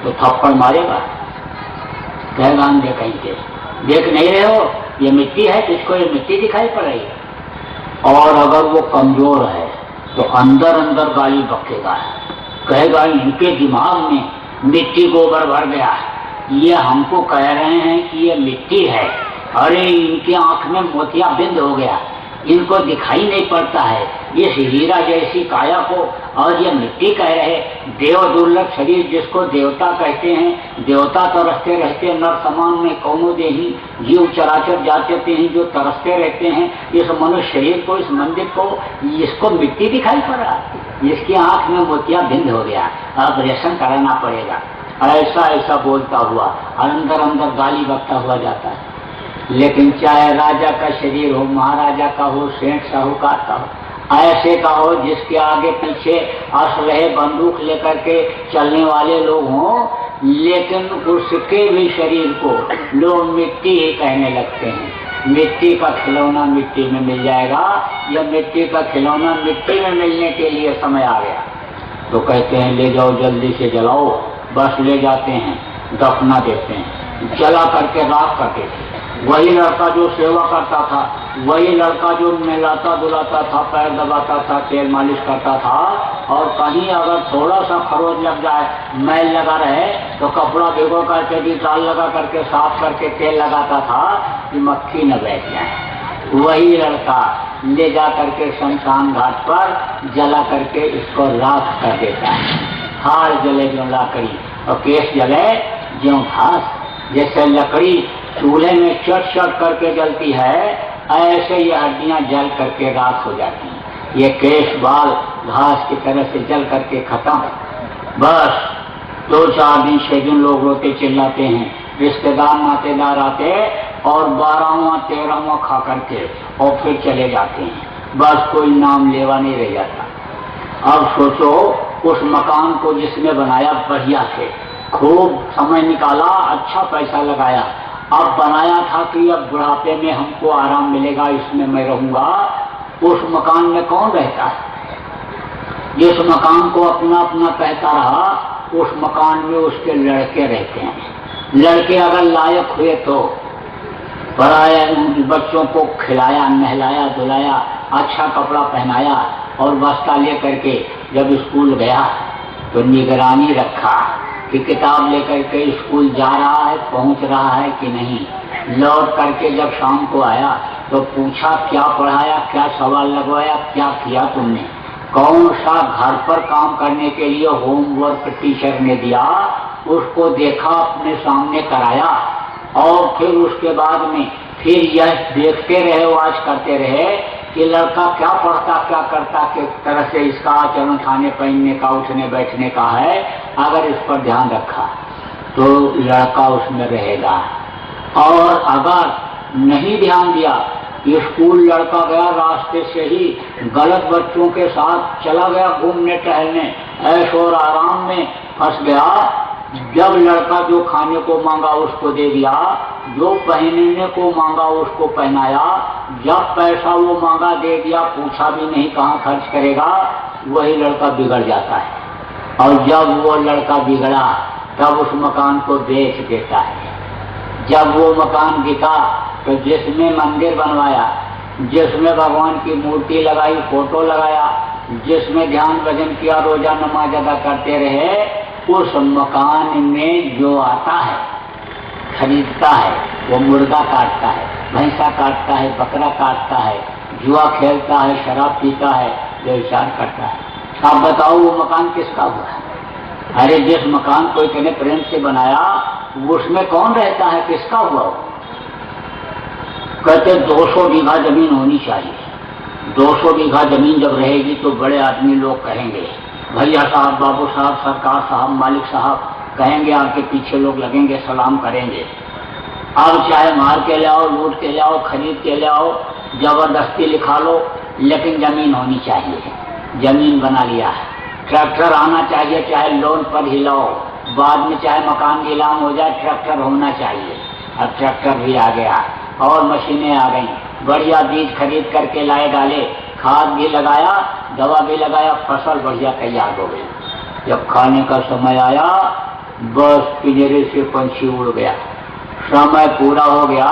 तो थप्पड़ मारेगा, कहेगा हम देखेंगे, देख नहीं रहे हो ये मिट्टी है, तुझको ये मिट्टी दिखाई पड़ रही है। और अगर वो कमजोर है तो अंदर अंदर गाली बकेगा, कहेगा इनके दिमाग में मिट्टी गोबर भर गया है, ये हमको कह रहे हैं कि ये मिट्टी है, अरे इनकी आंख में मोतियाबिंद हो गया, इनको दिखाई नहीं पड़ता है इस हीरा जैसी काया को, और ये मिट्टी कह रहे। देव दुर्लभ शरीर जिसको देवता कहते हैं, देवता तरसते रहते नर समान में कौनो देही, जीव चराचर जाते हैं जो तरसते रहते हैं, इस मनुष्य शरीर को, इस मंदिर को, इसको मिट्टी दिखाई पड़ रहा है, इसकी आंख में मोतियाबिंद हो गया, ऑपरेशन कराना पड़ेगा। ऐसा ऐसा बोलता हुआ अंदर अंदर गाली बकता हुआ जाता है। लेकिन चाहे राजा का शरीर हो, महाराजा का हो, सेठ साहूकार का हो, ऐसे का हो जिसके आगे पीछे असलहे बंदूक लेकर के चलने वाले लोग हों, लेकिन उसके भी शरीर को लोग मिट्टी ही कहने लगते हैं। मिट्टी का खिलौना मिट्टी में मिल जाएगा, या मिट्टी का खिलौना मिट्टी में मिलने के लिए समय आ गया तो कहते हैं ले जाओ जल्दी से जलाओ, बस ले जाते हैं, दफना देते हैं, जला करके राख करते थे। वही लड़का जो सेवा करता था, वही लड़का जो नहलाता धुलाता था, पैर दबाता था, तेल मालिश करता था, और कहीं अगर थोड़ा सा खरोच लग जाए, मैल लगा रहे तो कपड़ा भिगो करके डिटॉल लगा करके साफ करके तेल लगाता था कि मक्खी न बैठ जाए। वही लड़का ले जा करके शमशान घाट पर जला करके इसको राख कर देता है। हार जले जो लकड़ी और केस जले जो घास, जैसे लकड़ी चूल्हे में चट करके जलती है, ऐसे ये हड्डियां जल करके राख हो जाती हैं। ये केश बाल घास की तरह से जल करके खत्म। बस 2-4 दिन 6 दिन लोग रोते चिल्लाते हैं, रिश्तेदार नातेदार आते और 12वां 13वां खा करके और फिर चले जाते हैं। बस कोई नाम लेवा नहीं रह जाता। अब सोचो उस मकान को जिसने बनाया बढ़िया से, खूब समय निकाला, अच्छा पैसा लगाया, अब बनाया था कि अब बुढ़ापे में हमको आराम मिलेगा, इसमें मैं रहूंगा, उस मकान में कौन रहता है? जिस मकान को अपना अपना कहता रहा, उस मकान में उसके लड़के रहते हैं। लड़के अगर लायक हुए तो पढ़ाया, बच्चों को खिलाया, नहलाया, धुलाया, अच्छा कपड़ा पहनाया, और बस्ता ले करके जब स्कूल गया तो निगरानी रखा कि किताब लेकर के स्कूल जा रहा है, पहुंच रहा है कि नहीं। लौट करके जब शाम को आया तो पूछा क्या पढ़ाया, क्या सवाल लगवाया, क्या किया तुमने, कौन सा घर पर काम करने के लिए होमवर्क टीचर ने दिया, उसको देखा, अपने सामने कराया, और फिर उसके बाद में फिर यह देखते रहे, वाच करते रहे कि लड़का क्या पढ़ता, क्या करता, किस तरह से इसका आचरण, खाने पहनने का, उठने बैठने का है। अगर इस पर ध्यान रखा तो लड़का उसमें रहेगा, और अगर नहीं ध्यान दिया, स्कूल लड़का गया रास्ते से ही गलत बच्चों के साथ चला गया घूमने टहलने, ऐश और आराम में फंस गया। जब लड़का जो खाने को मांगा उसको दे दिया, जो पहनने को मांगा उसको पहनाया, जब पैसा वो मांगा दे दिया, पूछा भी नहीं कहाँ खर्च करेगा, वही लड़का बिगड़ जाता है। और जब वो लड़का बिगड़ा तब उस मकान को बेच देता है। जब वो मकान बिका तो जिसमें मंदिर बनवाया, जिसमें भगवान की मूर्ति लगाई, फोटो लगाया, जिसमें ध्यान भजन किया, रोजा नमाज अदा करते रहे, उस मकान में जो आता है खरीदता है, वो मुर्गा काटता है, भैंसा काटता है, बकरा काटता है, जुआ खेलता है, शराब पीता है, व्यभिचार करता है। आप बताओ वो मकान किसका हुआ है? अरे जिस मकान को इतने प्रेम से बनाया उसमें कौन रहता है, किसका हुआ? कहते 200 बीघा जमीन होनी चाहिए। 200 बीघा जमीन जब रहेगी तो बड़े आदमी लोग कहेंगे, भैया साहब, बाबू साहब, सरकार साहब, मालिक साहब कहेंगे, आपके पीछे लोग लगेंगे, सलाम करेंगे। अब चाहे मार के ले आओ, लूट के ले आओ, खरीद के ले आओ, जबरदस्ती लिखा लो, लेकिन जमीन होनी चाहिए। जमीन बना लिया है। ट्रैक्टर आना चाहिए, चाहे लोन पर ही लाओ, बाद में चाहे मकान नीलाम हो जाए, ट्रैक्टर होना चाहिए। अब ट्रैक्टर भी आ गया और मशीनें आ गई, बढ़िया बीज खरीद करके लाए, डाले, खाद भी लगाया, दवा भी लगाया, फसल बढ़िया तैयार हो गई। जब खाने का समय आया बस पिंजरे से पंछी उड़ गया, समय पूरा हो गया।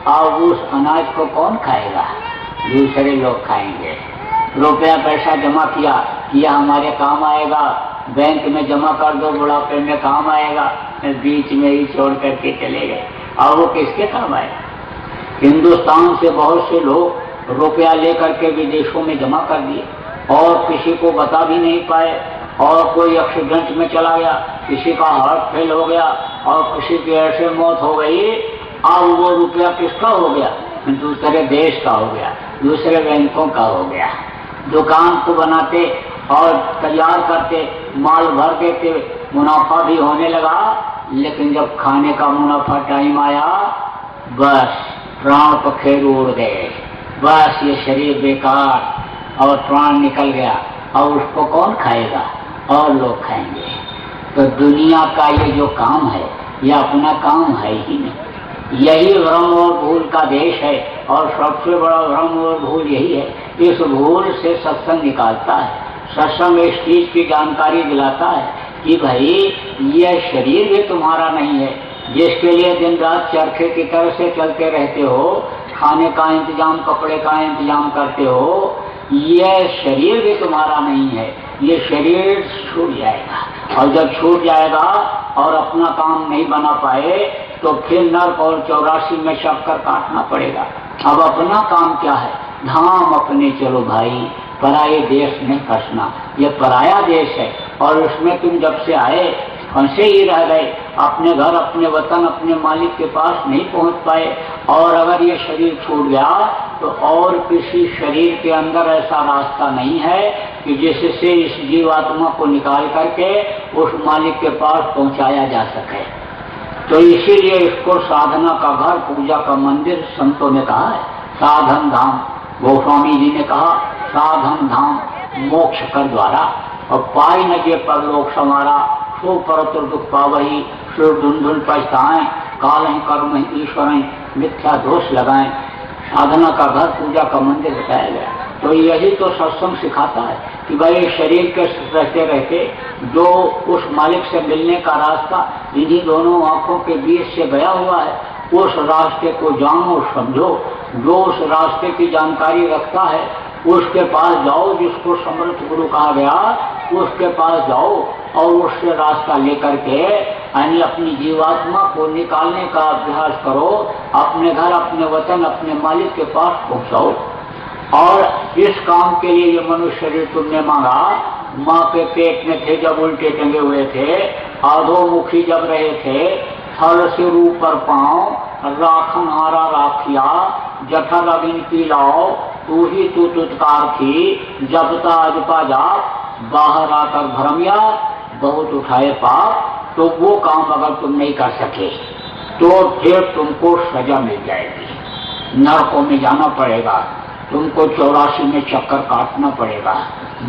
अब उस अनाज को कौन खाएगा? दूसरे लोग खाएंगे। रुपया पैसा जमा किया, यह हमारे काम आएगा, बैंक में जमा कर दो, बुढ़ापे में काम आएगा, बीच में ही छोड़ करके चले गए। अब वो किसके काम आए? हिंदुस्तान से बहुत से लोग रुपया लेकर के विदेशों में जमा कर दिए और किसी को बता भी नहीं पाए, और कोई एक्सीडेंट में चला गया, किसी का हार्ट फेल हो गया और किसी की ऐसे मौत हो गई। अब वो रुपया किसका हो गया? दूसरे देश का हो गया, दूसरे बैंकों का हो गया। दुकान को बनाते और तैयार करते, माल भर देते, मुनाफा भी होने लगा, लेकिन जब खाने का मुनाफा टाइम आया बस प्राण पखेरु उड़ गए, बस ये शरीर बेकार और प्राण निकल गया। और उसको कौन खाएगा? और लोग खाएंगे। तो दुनिया का ये जो काम है ये अपना काम है ही नहीं। यही भ्रम और भूल का देश है, और सबसे बड़ा भ्रम और भूल यही है। इस भूल से सत्संग निकालता है, सत्संग इस चीज की जानकारी दिलाता है कि भाई यह शरीर भी तुम्हारा नहीं है, जिसके लिए दिन रात चरखे की तरह से चलते रहते हो, खाने का इंतजाम, कपड़े का इंतजाम करते हो, यह शरीर भी तुम्हारा नहीं है। ये शरीर छूट जाएगा, और जब छूट जाएगा और अपना काम नहीं बना पाए तो फिर नर्क और 84 में चक्कर काटना पड़ेगा। अब अपना काम क्या है? धाम अपने चलो भाई, पराये देश में फंसना। ये पराया देश है और उसमें तुम जब से आए फंसे ही रह गए, अपने घर, अपने वतन, अपने मालिक के पास नहीं पहुंच पाए। और अगर ये शरीर छूट गया तो और किसी शरीर के अंदर ऐसा रास्ता नहीं है कि जिससे इस जीवात्मा को निकाल करके उस मालिक के पास पहुंचाया जा सके। तो इसीलिए इसको साधना का घर, पूजा का मंदिर संतों ने कहा है, साधन धाम। गोस्वामी जी ने कहा साधन धाम मोक्ष कर द्वारा, और पाई न जे परलोक समारा, सो परतुर दुख पावही, सो धुंधुन पछताएं, काल कर्म ईश्वर मिथ्या दोष लगाएं। साधना का घर, पूजा का मंदिर बताया गया। तो यही तो सत्संग सिखाता है कि भाई शरीर के रहते रहते जो उस मालिक से मिलने का रास्ता इन्हीं दोनों आंखों के बीच से गया हुआ है, उस रास्ते को जानो, समझो। जो उस रास्ते की जानकारी रखता है उसके पास जाओ, जिसको समर्थ गुरु कहा गया उसके पास जाओ, और उससे रास्ता लेकर के यानी अपनी जीवात्मा को निकालने का अभ्यास करो, अपने घर, अपने वतन, अपने मालिक के पास पहुंचाओ। और इस काम के लिए ये मनुष्य शरीर तुमने मांगा। माँ के पेट में थे जब उल्टे टंगे हुए थे, अधोमुखी जब रहे थे, थल सिर ऊपर पांव, राखन हारा राखिया, जठर अगिन की लाओ, तू ही तू तुतकार थी, जबता अजपा जा, बाहर आकर भरमिया, बहुत उठाए पाप। तो वो काम अगर तुम नहीं कर सके तो फिर तुमको सजा मिल जाएगी, नरकों में जाना पड़ेगा, तुमको 84 में चक्कर काटना पड़ेगा,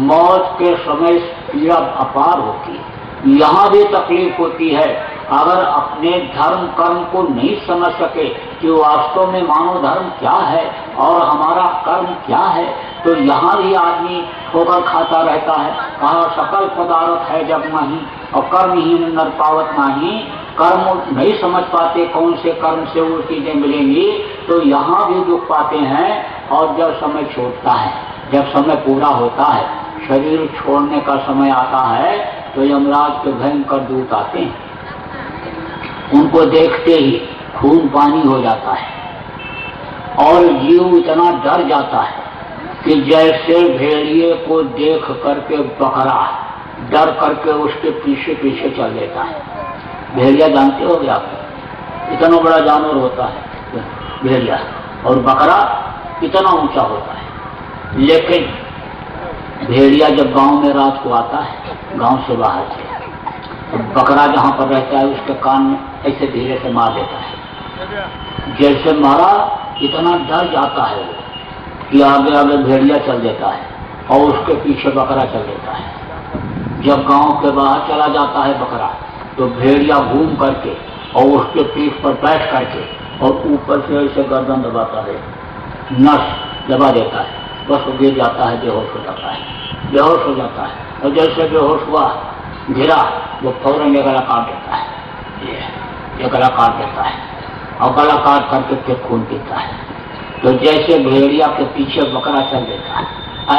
मौत के समय पीड़ा अपार होती है। यहाँ भी तकलीफ होती है अगर अपने धर्म कर्म को नहीं समझ सके कि वास्तव में मानव धर्म क्या है और हमारा कर्म क्या है, तो यहाँ भी आदमी ठोकर खाता रहता है। कहा सकल पदार्थ है जब नहीं और कर्महीन नर पावत नहीं। कर्म नहीं समझ पाते कौन से कर्म से वो चीजें मिलेंगी, तो यहाँ भी दुख पाते हैं। और जब समय छूटता है, जब समय पूरा होता है, शरीर छोड़ने का समय आता है, तो यमराज के भयंकर दूत आते हैं। उनको देखते ही खून पानी हो जाता है और जीव इतना डर जाता है कि जैसे भेड़िए को देख करके बकरा डर करके उसके पीछे पीछे चल देता है। भेड़िया जानते हो आप, इतना बड़ा जानवर होता है भेड़िया, और बकरा इतना ऊंचा होता है। लेकिन भेड़िया जब गांव में रात को आता है, गांव से बाहर से, तो बकरा जहां पर रहता है उसके कान में ऐसे धीरे से मार देता है। जैसे मारा इतना डर जाता है वो कि आगे आगे भेड़िया चल देता है और उसके पीछे बकरा चल देता है। जब गांव के बाहर चला जाता है बकरा, तो भेड़िया घूम करके और उसके पीठ पर बैठ करके और ऊपर से ऐसे गर्दन दबाता है, नस दबा देता है, बस वो गिर जाता है, बेहोश हो जाता है, बेहोश हो जाता है। और जैसे बेहोश हुआ गिरा, वो फौरन ये गला काट देता है, ये गला काट देता है और गला काट करके फिर खून पीता है। तो जैसे भेड़िया के पीछे बकरा चल देता है,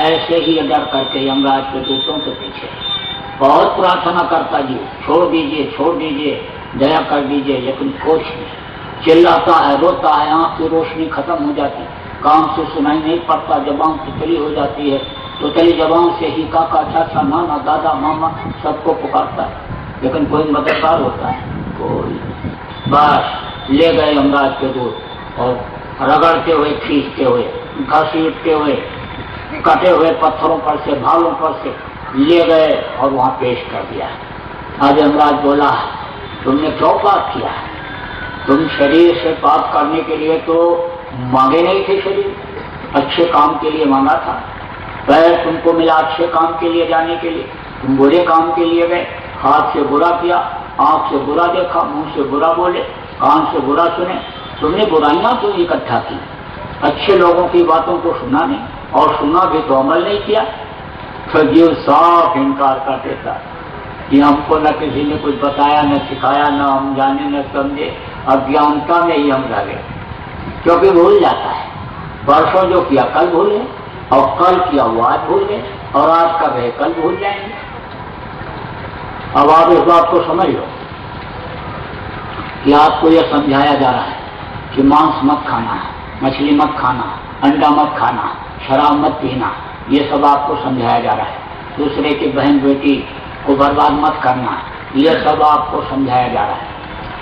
ऐसे ही डर करके यमराज के दूतों के पीछे बहुत प्रार्थना करता जी, छोड़ दीजिए, छोड़ दीजिए, दया कर दीजिए, लेकिन कुछ नहीं। चिल्लाता है, रोता है, आंख की रोशनी खत्म हो जाती, काम से सुनाई नहीं पड़ता, जबान तितली हो जाती है। तो तली जबान से ही काका, चाचा, नाना, दादा, मामा सबको पुकारता है, लेकिन कोई मददगार होता है कोई। बस ले गए यमराज के दूत और रगड़ते हुए, खींचते हुए, घसीटते हुए, कटे हुए पत्थरों पर से, भालों पर से ले गए और वहां पेश कर दिया। आज यमराज बोला, तुमने क्यों पाप किया? तुम शरीर से पाप करने के लिए तो मांगे नहीं थे, शरीर अच्छे काम के लिए मांगा था। पैर तुमको मिला अच्छे काम के लिए जाने के लिए, तुम बुरे काम के लिए गए, हाथ से बुरा किया, आंख से बुरा देखा, मुंह से बुरा बोले, कान से बुरा सुने। तुमने बुराइयां क्यों इकट्ठा की? अच्छे लोगों की बातों को सुना नहीं, और सुना भी तो अमल नहीं किया। तो जीव साफ इनकार कर देता कि हमको न किसी ने कुछ बताया, न सिखाया, न हम जाने न समझे, अज्ञानता में ही हम रह गए। क्योंकि भूल जाता है, परसों जो किया कल भूले, और कल किया वो आज भूल गए, और आज कर रहे कल भूल जाएंगे। अब आप इस बात को समझ लो कि आपको यह समझाया जा रहा है कि मांस मत खाना, मछली मत खाना, अंडा मत खाना, शराब मत पीना, ये सब आपको समझाया जा रहा है। दूसरे की बहन बेटी को बर्बाद मत करना, ये सब आपको समझाया जा रहा है।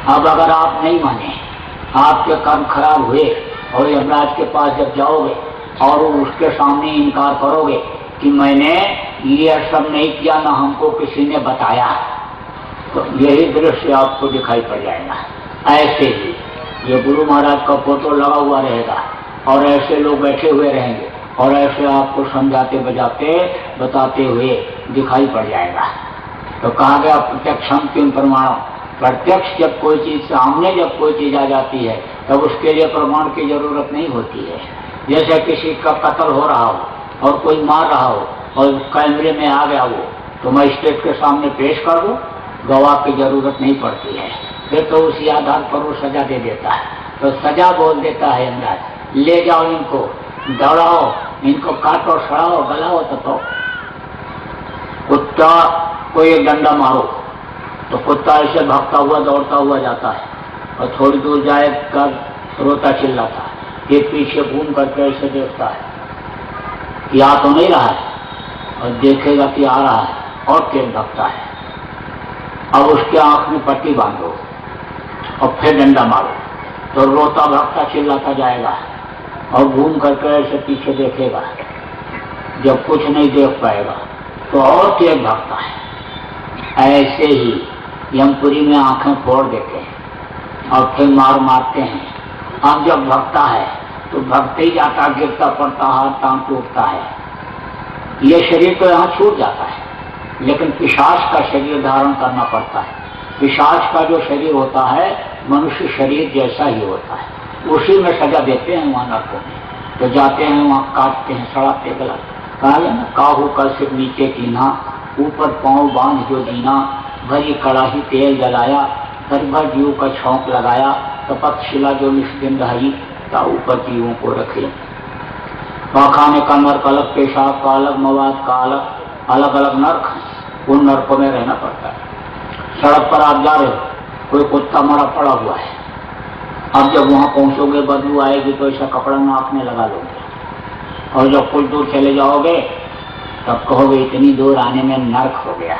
अब अगर आप नहीं माने, आपके कर्म खराब हुए और यमराज के पास जब जाओगे और उसके सामने इनकार करोगे कि मैंने ये सब नहीं किया, ना हमको किसी ने बताया, तो यही दृश्य आपको दिखाई पड़ जाएगा। ऐसे ही ये गुरु महाराज का फोटो लगा हुआ रहेगा और ऐसे लोग बैठे हुए रहेंगे और ऐसे आपको समझाते बजाते बताते हुए दिखाई पड़ जाएगा। तो कहा गया प्रत्यक्षम किम प्रमाणम, प्रत्यक्ष जब कोई चीज सामने जब कोई चीज आ जाती है तब उसके लिए प्रमाण की जरूरत नहीं होती है। जैसे किसी का कत्ल हो रहा हो और कोई मार रहा हो और कैमरे में आ गया वो, तो मजिस्ट्रेट के सामने पेश कर दो, गवाह की जरूरत नहीं पड़ती है, फिर तो उसी आधार पर वो सजा दे देता है। तो सजा बोल देता है यमराज, ले जाओ इनको, दौड़ाओ, इनको काटो, सड़ाओ, गलाओ। तो कुत्ता को एक डंडा मारो तो कुत्ता ऐसे भागता हुआ दौड़ता हुआ जाता है और थोड़ी दूर जाए कर रोता चिल्लाता है, ये पीछे घूम करके ऐसे देखता है कि आ तो नहीं रहा है, और देखेगा कि आ रहा है और तेज भागता है। अब उसके आंख में पट्टी बांधो और फिर डंडा मारो, तो रोता भागता चिल्लाता जाएगा और घूम करके ऐसे पीछे देखेगा। जब कुछ नहीं देख पाएगा तो और तेज भागता है। ऐसे ही यमपुरी में आंखें फोड़ देते हैं और फिर मार मारते हैं। अब जब भागता है तो भागते ही जाता, गिरता पड़ता, हाथ टांग टूटता है। ये शरीर तो यहाँ छूट जाता है, लेकिन पिशाच का शरीर धारण करना पड़ता है। पिशाच का जो शरीर होता है मनुष्य शरीर जैसा ही होता है, उसी में सजा देते हैं वहां नरकों में। तो जाते हैं वहाँ काटते हैं, सड़ाते गला। कहा गया ना, काहू का सिर नीचे कीना, ऊपर पांव बांध जो दीना, भरी कड़ाही तेल जलाया, भर जीव का छौंक लगाया, तपतशिला जो निष्दिन रही, ता ऊपर जीवों को रखे। खाने का नर्क अलग, पेशाब का अलग, मवाद का अलग, अलग अलग नर्क है, उन नर्कों में रहना पड़ता है। सड़क पर आप जा रहे हो, कोई कुत्ता मरा पड़ा हुआ है, अब जब वहां पहुंचोगे बदबू आएगी तो ऐसा कपड़ा नाक में लगा लोगे, और जब कुछ दूर चले जाओगे तब कहोगे इतनी दूर आने में नर्क हो गया।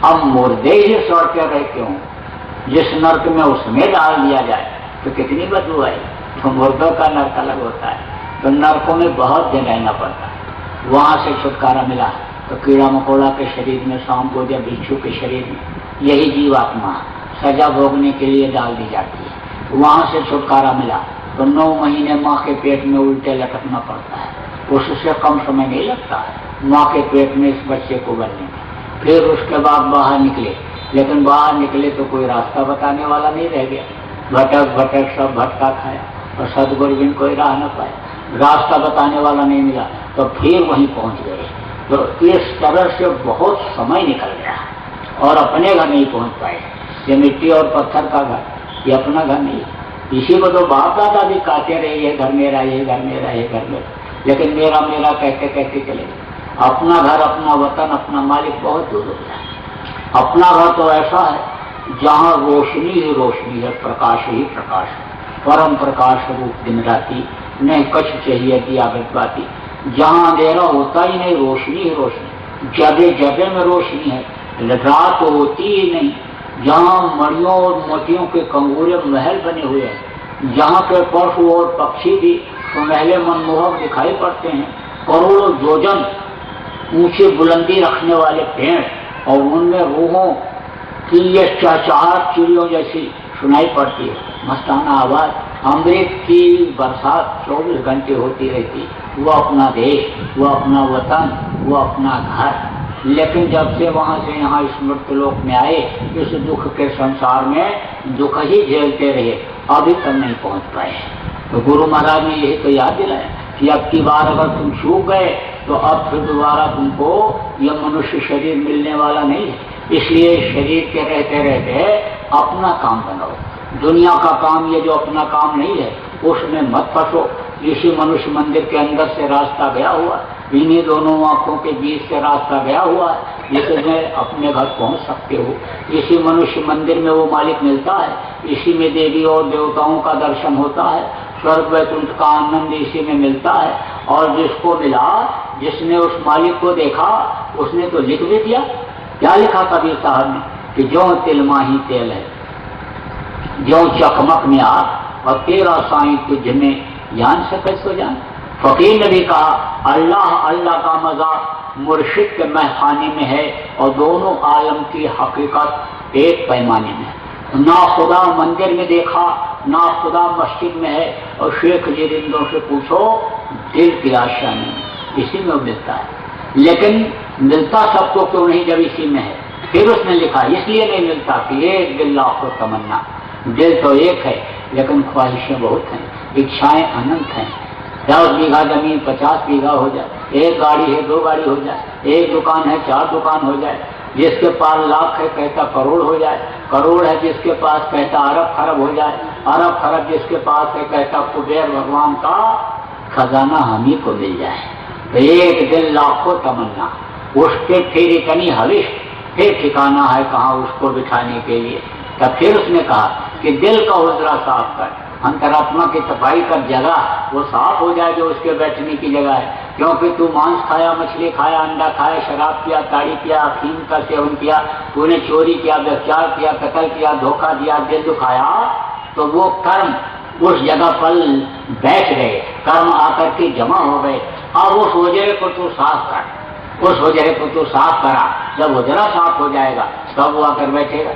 अब मुर्दे ही सड़ते रहते हो, जिस नर्क में उसमें डाल दिया जाए तो कितनी बदबू आए। तो मुर्दों का नर्क अलग होता है, तो नर्कों में बहुत दिन रहना पड़ता है। वहां से छुटकारा मिला तो कीड़ा मकोड़ा के शरीर में, सांप को या बिच्छू के शरीर में, यही जीवात्मा सजा भोगने के लिए डाल दी जाती है। वहां से छुटकारा मिला तो 9 महीने माँ के पेट में उल्टे लटकना पड़ता है, उससे कम समय नहीं लगता है माँ के पेट में इस बच्चे को बनने में। फिर उसके बाद बाहर निकले, लेकिन बाहर निकले तो कोई रास्ता बताने वाला नहीं रह गया, भटक भटक सब भटका खाया और सदगुरु बिन कोई राह न पाए, रास्ता बताने वाला नहीं मिला तो फिर वहीं पहुंच गए। तो इस तरह से बहुत समय निकल गया और अपने घर नहीं पहुंच पाए। ये मिट्टी और पत्थर का घर, ये अपना घर नहीं। इसी को तो बाप दादा भी कहते रहे, ये घर मेरा, ये घर मेरा, ये घर मेरा, लेकिन मेरा मेरा कहते कहते चले गए। अपना घर, अपना वतन, अपना मालिक बहुत दूर हो गया। अपना घर तो ऐसा है जहाँ रोशनी ही रोशनी है, प्रकाश ही प्रकाश है, परम प्रकाश रूप दिन राती, नहीं कछ चाहिए दिया बाती, जहाँ अंधेरा होता ही नहीं, रोशनी ही रोशनी, जगह जगह में रोशनी है, रात होती ही नहीं, जहाँ मड़ियों और मोतियों के कंगूरे महल बने हुए हैं, जहाँ के पशु और पक्षी भी सुनहले मनमोहक दिखाई पड़ते हैं, करोड़ों योजन ऊंची बुलंदी रखने वाले पेड़ और उनमें रूहों की ये चहचहाट चिड़ियों जैसी सुनाई पड़ती है, मस्ताना आवाज, अमृत की बरसात 24 घंटे होती रहती। वो अपना देश, वो अपना वतन, वो अपना घर। लेकिन जब से वहां से यहाँ इस मृत्यलोक में आए, इस दुख के संसार में दुख ही झेलते रहे, अभी तक नहीं पहुंच पाए। तो गुरु महाराज ने यही तो याद दिलाया कि अब की बार अगर तुम छूट गए तो अब फिर दोबारा तुमको यह मनुष्य शरीर मिलने वाला नहीं है। इसलिए शरीर के रहते रहते अपना काम बनाओ। दुनिया का काम, ये जो अपना काम नहीं है, उसमें मत फंसो। इसी मनुष्य मंदिर के अंदर से रास्ता गया हुआ, इन्हीं दोनों आंखों के बीच से रास्ता गया हुआ है, जिसमें अपने घर पहुंच सकते हो। इसी मनुष्य मंदिर में वो मालिक मिलता है, इसी में देवी और देवताओं का दर्शन होता है, स्वर्ग वैकुंठ का आनंद इसी में मिलता है। और जिसको मिला, जिसने उस मालिक को देखा, उसने तो लिख भी दिया। क्या लिखा कबीर साहब ने कि जो तिल माही तेल है, जो चकमक में आग, और तेरा साईं तुझ में जान सके सो जान। फकीर ने भी कहा अल्लाह अल्लाह का मजा मुर्शिद के महखाने में है, और दोनों आलम की हकीकत एक पैमाने में है। ना खुदा मंदिर में देखा, ना खुदा मस्जिद में है, और शेख जिरिंदों से पूछो दिल की आशा नहीं, इसी में मिलता है। लेकिन मिलता सबको क्यों नहीं जब इसी में है? फिर उसने लिखा इसलिए नहीं मिलता कि एक दिल लाखों तमन्ना, दिल तो एक है लेकिन ख्वाहिशें बहुत हैं, इच्छाएं अनंत हैं। 10 बीघा जमीन 50 बीघा हो जाए, एक गाड़ी है 2 गाड़ी हो जाए, एक दुकान है 4 दुकान हो जाए, जिसके पास लाख है कहता करोड़ हो जाए, करोड़ है जिसके पास कहता अरब खरब हो जाए, अरब खरब जिसके पास है कहता कुबेर भगवान का खजाना हम ही को मिल जाए। तो एक दिल लाखों तमन्ना, उसके फिर इतनी हविश, फिर ठिकाना है कहाँ उसको बिठाने के लिए। तब फिर उसने कहा कि दिल का हुजरा साफ कर, अंतरात्मा की सफाई कर, जगह वो साफ हो जाए जो उसके बैठने की जगह है। क्योंकि तू मांस खाया, मछली खाया, अंडा खाया, शराब पिया, ताड़ी पिया, अफीम का सेवन किया, तूने चोरी किया, व्यभिचार किया, कत्ल किया, धोखा दिया, दिल दुखाया, तो वो कर्म उस जगह पर बैठ गए, कर्म आकर के जमा हो गए। अब उस हुजरे को तू साफ कर, उस हुजरे को तू साफ करा। जब हुजरा साफ हो जाएगा तब वो आकर बैठेगा।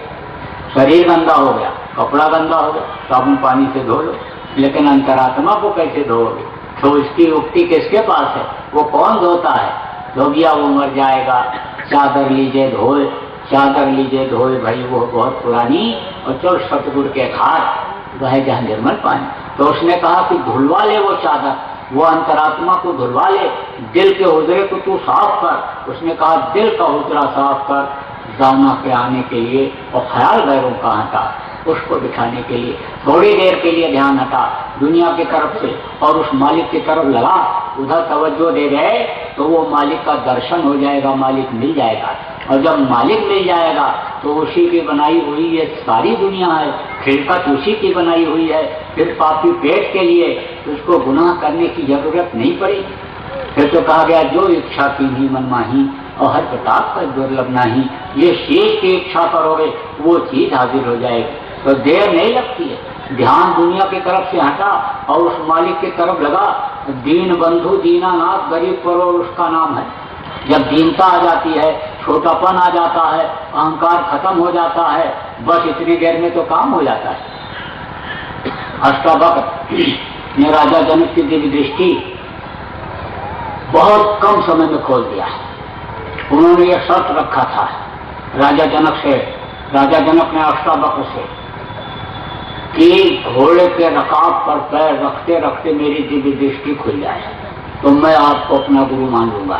शरीर गंदा हो गया, कपड़ा गंदा हो गया, साबुन पानी से धो लो, लेकिन अंतरात्मा को कैसे धोओगे? तो इसकी उक्ति किसके पास है? वो कौन धोता है? धोबिया वो मर जाएगा, चादर लीजिए धोए, चादर लीजिए धोए भाई वो बहुत पुरानी, और चल सतगुरु के घाट वह जहाँ निर्मल पानी। तो उसने कहा कि धुलवा ले वो चादर, वो अंतरात्मा को धुलवा ले, दिल के हुजरे को तू साफ कर। उसने कहा दिल का हुजरा साफ कर दाना के आने के लिए, और ख्याल गैरों का हटा उसको बिठाने के लिए। थोड़ी देर के लिए ध्यान हटा दुनिया की तरफ से और उस मालिक की तरफ लगा, उधर तवज्जो दे गए तो वो मालिक का दर्शन हो जाएगा, मालिक मिल जाएगा। और जब मालिक मिल जाएगा तो उसी की बनाई हुई ये सारी दुनिया है, खिलकत उसी की बनाई हुई है। फिर पापी पेट के लिए उसको गुनाह करने की जरूरत नहीं पड़ी। फिर तो कहा गया जो इच्छा की ही मनमाही और हर प्रताप का दुर्लभ नहीं। ये शेष की इच्छा करोगे वो चीज हाजिर हो जाएगी, तो देर नहीं लगती है। ध्यान दुनिया की तरफ से हटा और उस मालिक की तरफ लगा। दीन बंधु दीनानाथ गरीब करोड़ उसका नाम है। जब दीनता आ जाती है, छोटापन आ जाता है, अहंकार खत्म हो जाता है, बस इतनी देर में तो काम हो जाता है। अष्टावक्र ने राजा जनक की दिव्य दृष्टि बहुत कम समय में खोल दिया। उन्होंने यह शर्त रखा था राजा जनक से, राजा जनक ने अष्टावक्र से कि घोड़े के रकाब पर पैर रखते रखते मेरी दिव्य दृष्टि खुल जाए तो मैं आपको अपना गुरु मान लूंगा।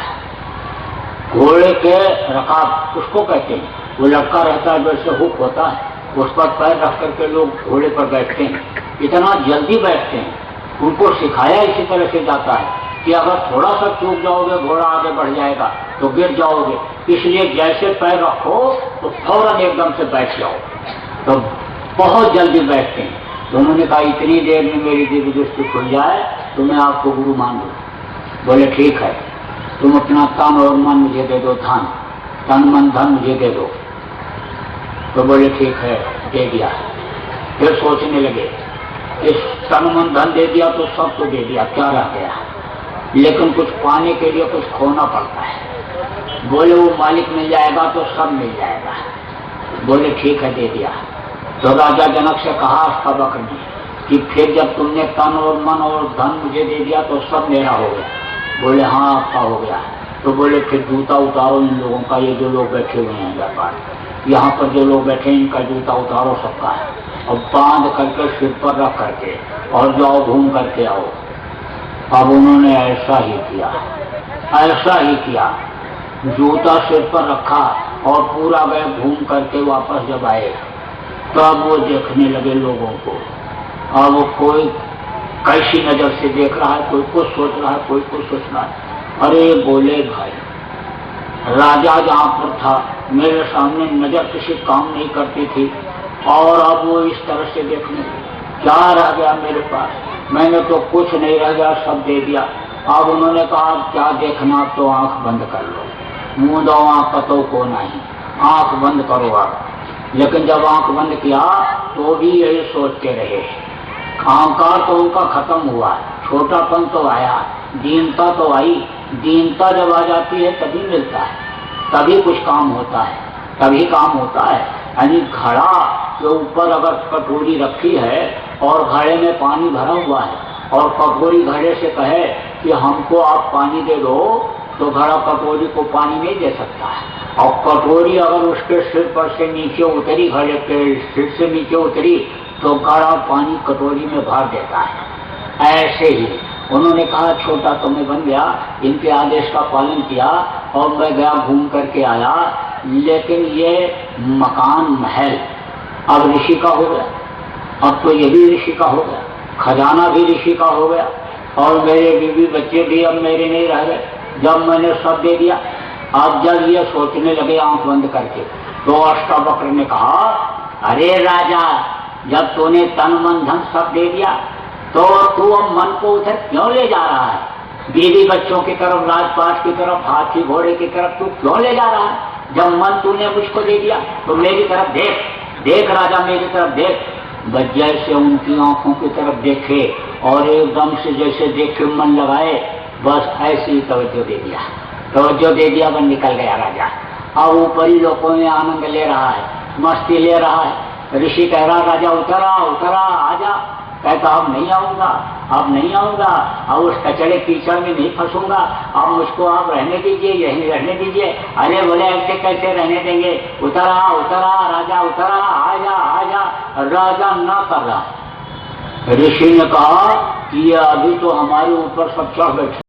घोड़े के रकाब उसको कहते हैं, वो लटका रहता है जैसे हुक होता है, उस पर पैर रख करके लोग घोड़े पर बैठते हैं, इतना जल्दी बैठते हैं। उनको सिखाया इसी तरह से जाता है कि अगर थोड़ा सा चूक जाओगे घोड़ा आगे बढ़ जाएगा तो गिर जाओगे, इसलिए जैसे पैर रखो तो फौरन एकदम से बैठ जाओ, तो बहुत जल्दी बैठते हैं। तो उन्होंने कहा इतनी देर में मेरी दिव्य दृष्टि खुल जाए तो मैं आपको गुरु मान लूं। बोले ठीक है, तुम अपना तन और मन मुझे दे दो, धन तन मन धन मुझे दे दो। तो बोले ठीक है, दे दिया। फिर सोचने लगे इस तन मन धन दे दिया तो सब तो दे दिया, क्या रह गया, लेकिन कुछ पाने के लिए कुछ खोना पड़ता है। बोले वो मालिक मिल जाएगा तो सब मिल जाएगा। बोले ठीक है, दे दिया। तो राजा जनक से कहा अष्टावक्र ने कि फिर जब तुमने तन और मन और धन मुझे दे दिया तो सब मेरा हो गया। बोले हाँ आपका हो गया। तो बोले फिर जूता उतारो इन लोगों का, ये जो लोग बैठे हुए हैं व्यापार, यहाँ पर जो लोग बैठे हैं इनका जूता उतारो सबका है, और बांध करके सिर पर रख करके और जाओ घूम करके आओ। अब उन्होंने ऐसा ही किया, ऐसा ही किया। जूता सिर पर रखा और पूरा गए घूम करके वापस जब आए तब वो देखने लगे लोगों को। अब वो कोई कैसी नजर से देख रहा है, कोई कुछ सोच रहा है, कोई कुछ सोच रहा है। अरे बोले भाई, राजा जहाँ पर था मेरे सामने नजर किसी काम नहीं करती थी और अब वो इस तरह से देखने, क्या रह गया मेरे पास, मैंने तो कुछ नहीं रह गया, सब दे दिया। अब उन्होंने कहा क्या देखना, तो आंख बंद कर लो, मुंह दो आंख पतो को नहीं, आंख बंद करो आप। लेकिन जब आंख बंद किया तो भी यही सोचते रहे। अहंकार तो उनका खत्म हुआ, छोटापन तो आया, दीनता तो आई। दीनता जब आ जाती है तभी मिलता है, तभी कुछ काम होता है, तभी काम होता है। यानी घड़ा के ऊपर अगर कटोरी रखी है और घड़े में पानी भरा हुआ है और कटोरी घड़े से कहे कि हमको आप पानी दे दो, तो घड़ा कटोरी को पानी नहीं दे सकता है। और कटोरी अगर उसके सिर पर से नीचे उतरी, घड़े के सिर से नीचे उतरी, तो घड़ा पानी कटोरी में भर देता है। ऐसे ही उन्होंने कहा छोटा तो मैं बन गया, इनके आदेश का पालन किया और मैं गया घूम करके आया, लेकिन ये मकान महल अब ऋषि का हो गया, अब तो ये भी ऋषि का हो गया, खजाना भी ऋषि का हो गया और मेरे बीवी बच्चे भी अब मेरे नहीं रह गए जब मैंने सब दे दिया। अब जब ये सोचने लगे आंख बंद करके, तो अष्टावक्र ने कहा अरे राजा, जब तूने तन मन धन सब दे दिया तो तू अब मन को उधर क्यों ले जा रहा है, बीवी बच्चों की तरफ, राजपाट की तरफ, हाथी घोड़े की तरफ तू क्यों ले जा रहा है? जब मन तूने मुझको दे दिया तो मेरी तरफ देख, देख राजा मेरी तरफ देख। बस जैसे उनकी आंखों की तरफ देखे और एकदम से जैसे देखे मन लगाए, बस ऐसे ही तवज्जो दे दिया, तवज्जो दे दिया, बस निकल गया राजा। अब ऊपरी लोगों में आनंद ले रहा है, मस्ती ले रहा है। ऋषि कह रहा राजा उतरा उतरा आजा, कहता अब नहीं आऊंगा, अब नहीं आऊंगा, अब उस कचड़े कीचड़ में नहीं फंसूंगा, अब मुझको आप रहने दीजिए, यहीं रहने दीजिए। अरे बोले ऐसे कैसे रहने देंगे, उतरा उतरा राजा उतरा, आजा आजा। राजा ना कर रहा, ऋषि ने कहा कि ये अभी तो हमारे ऊपर सब चढ़ बैठे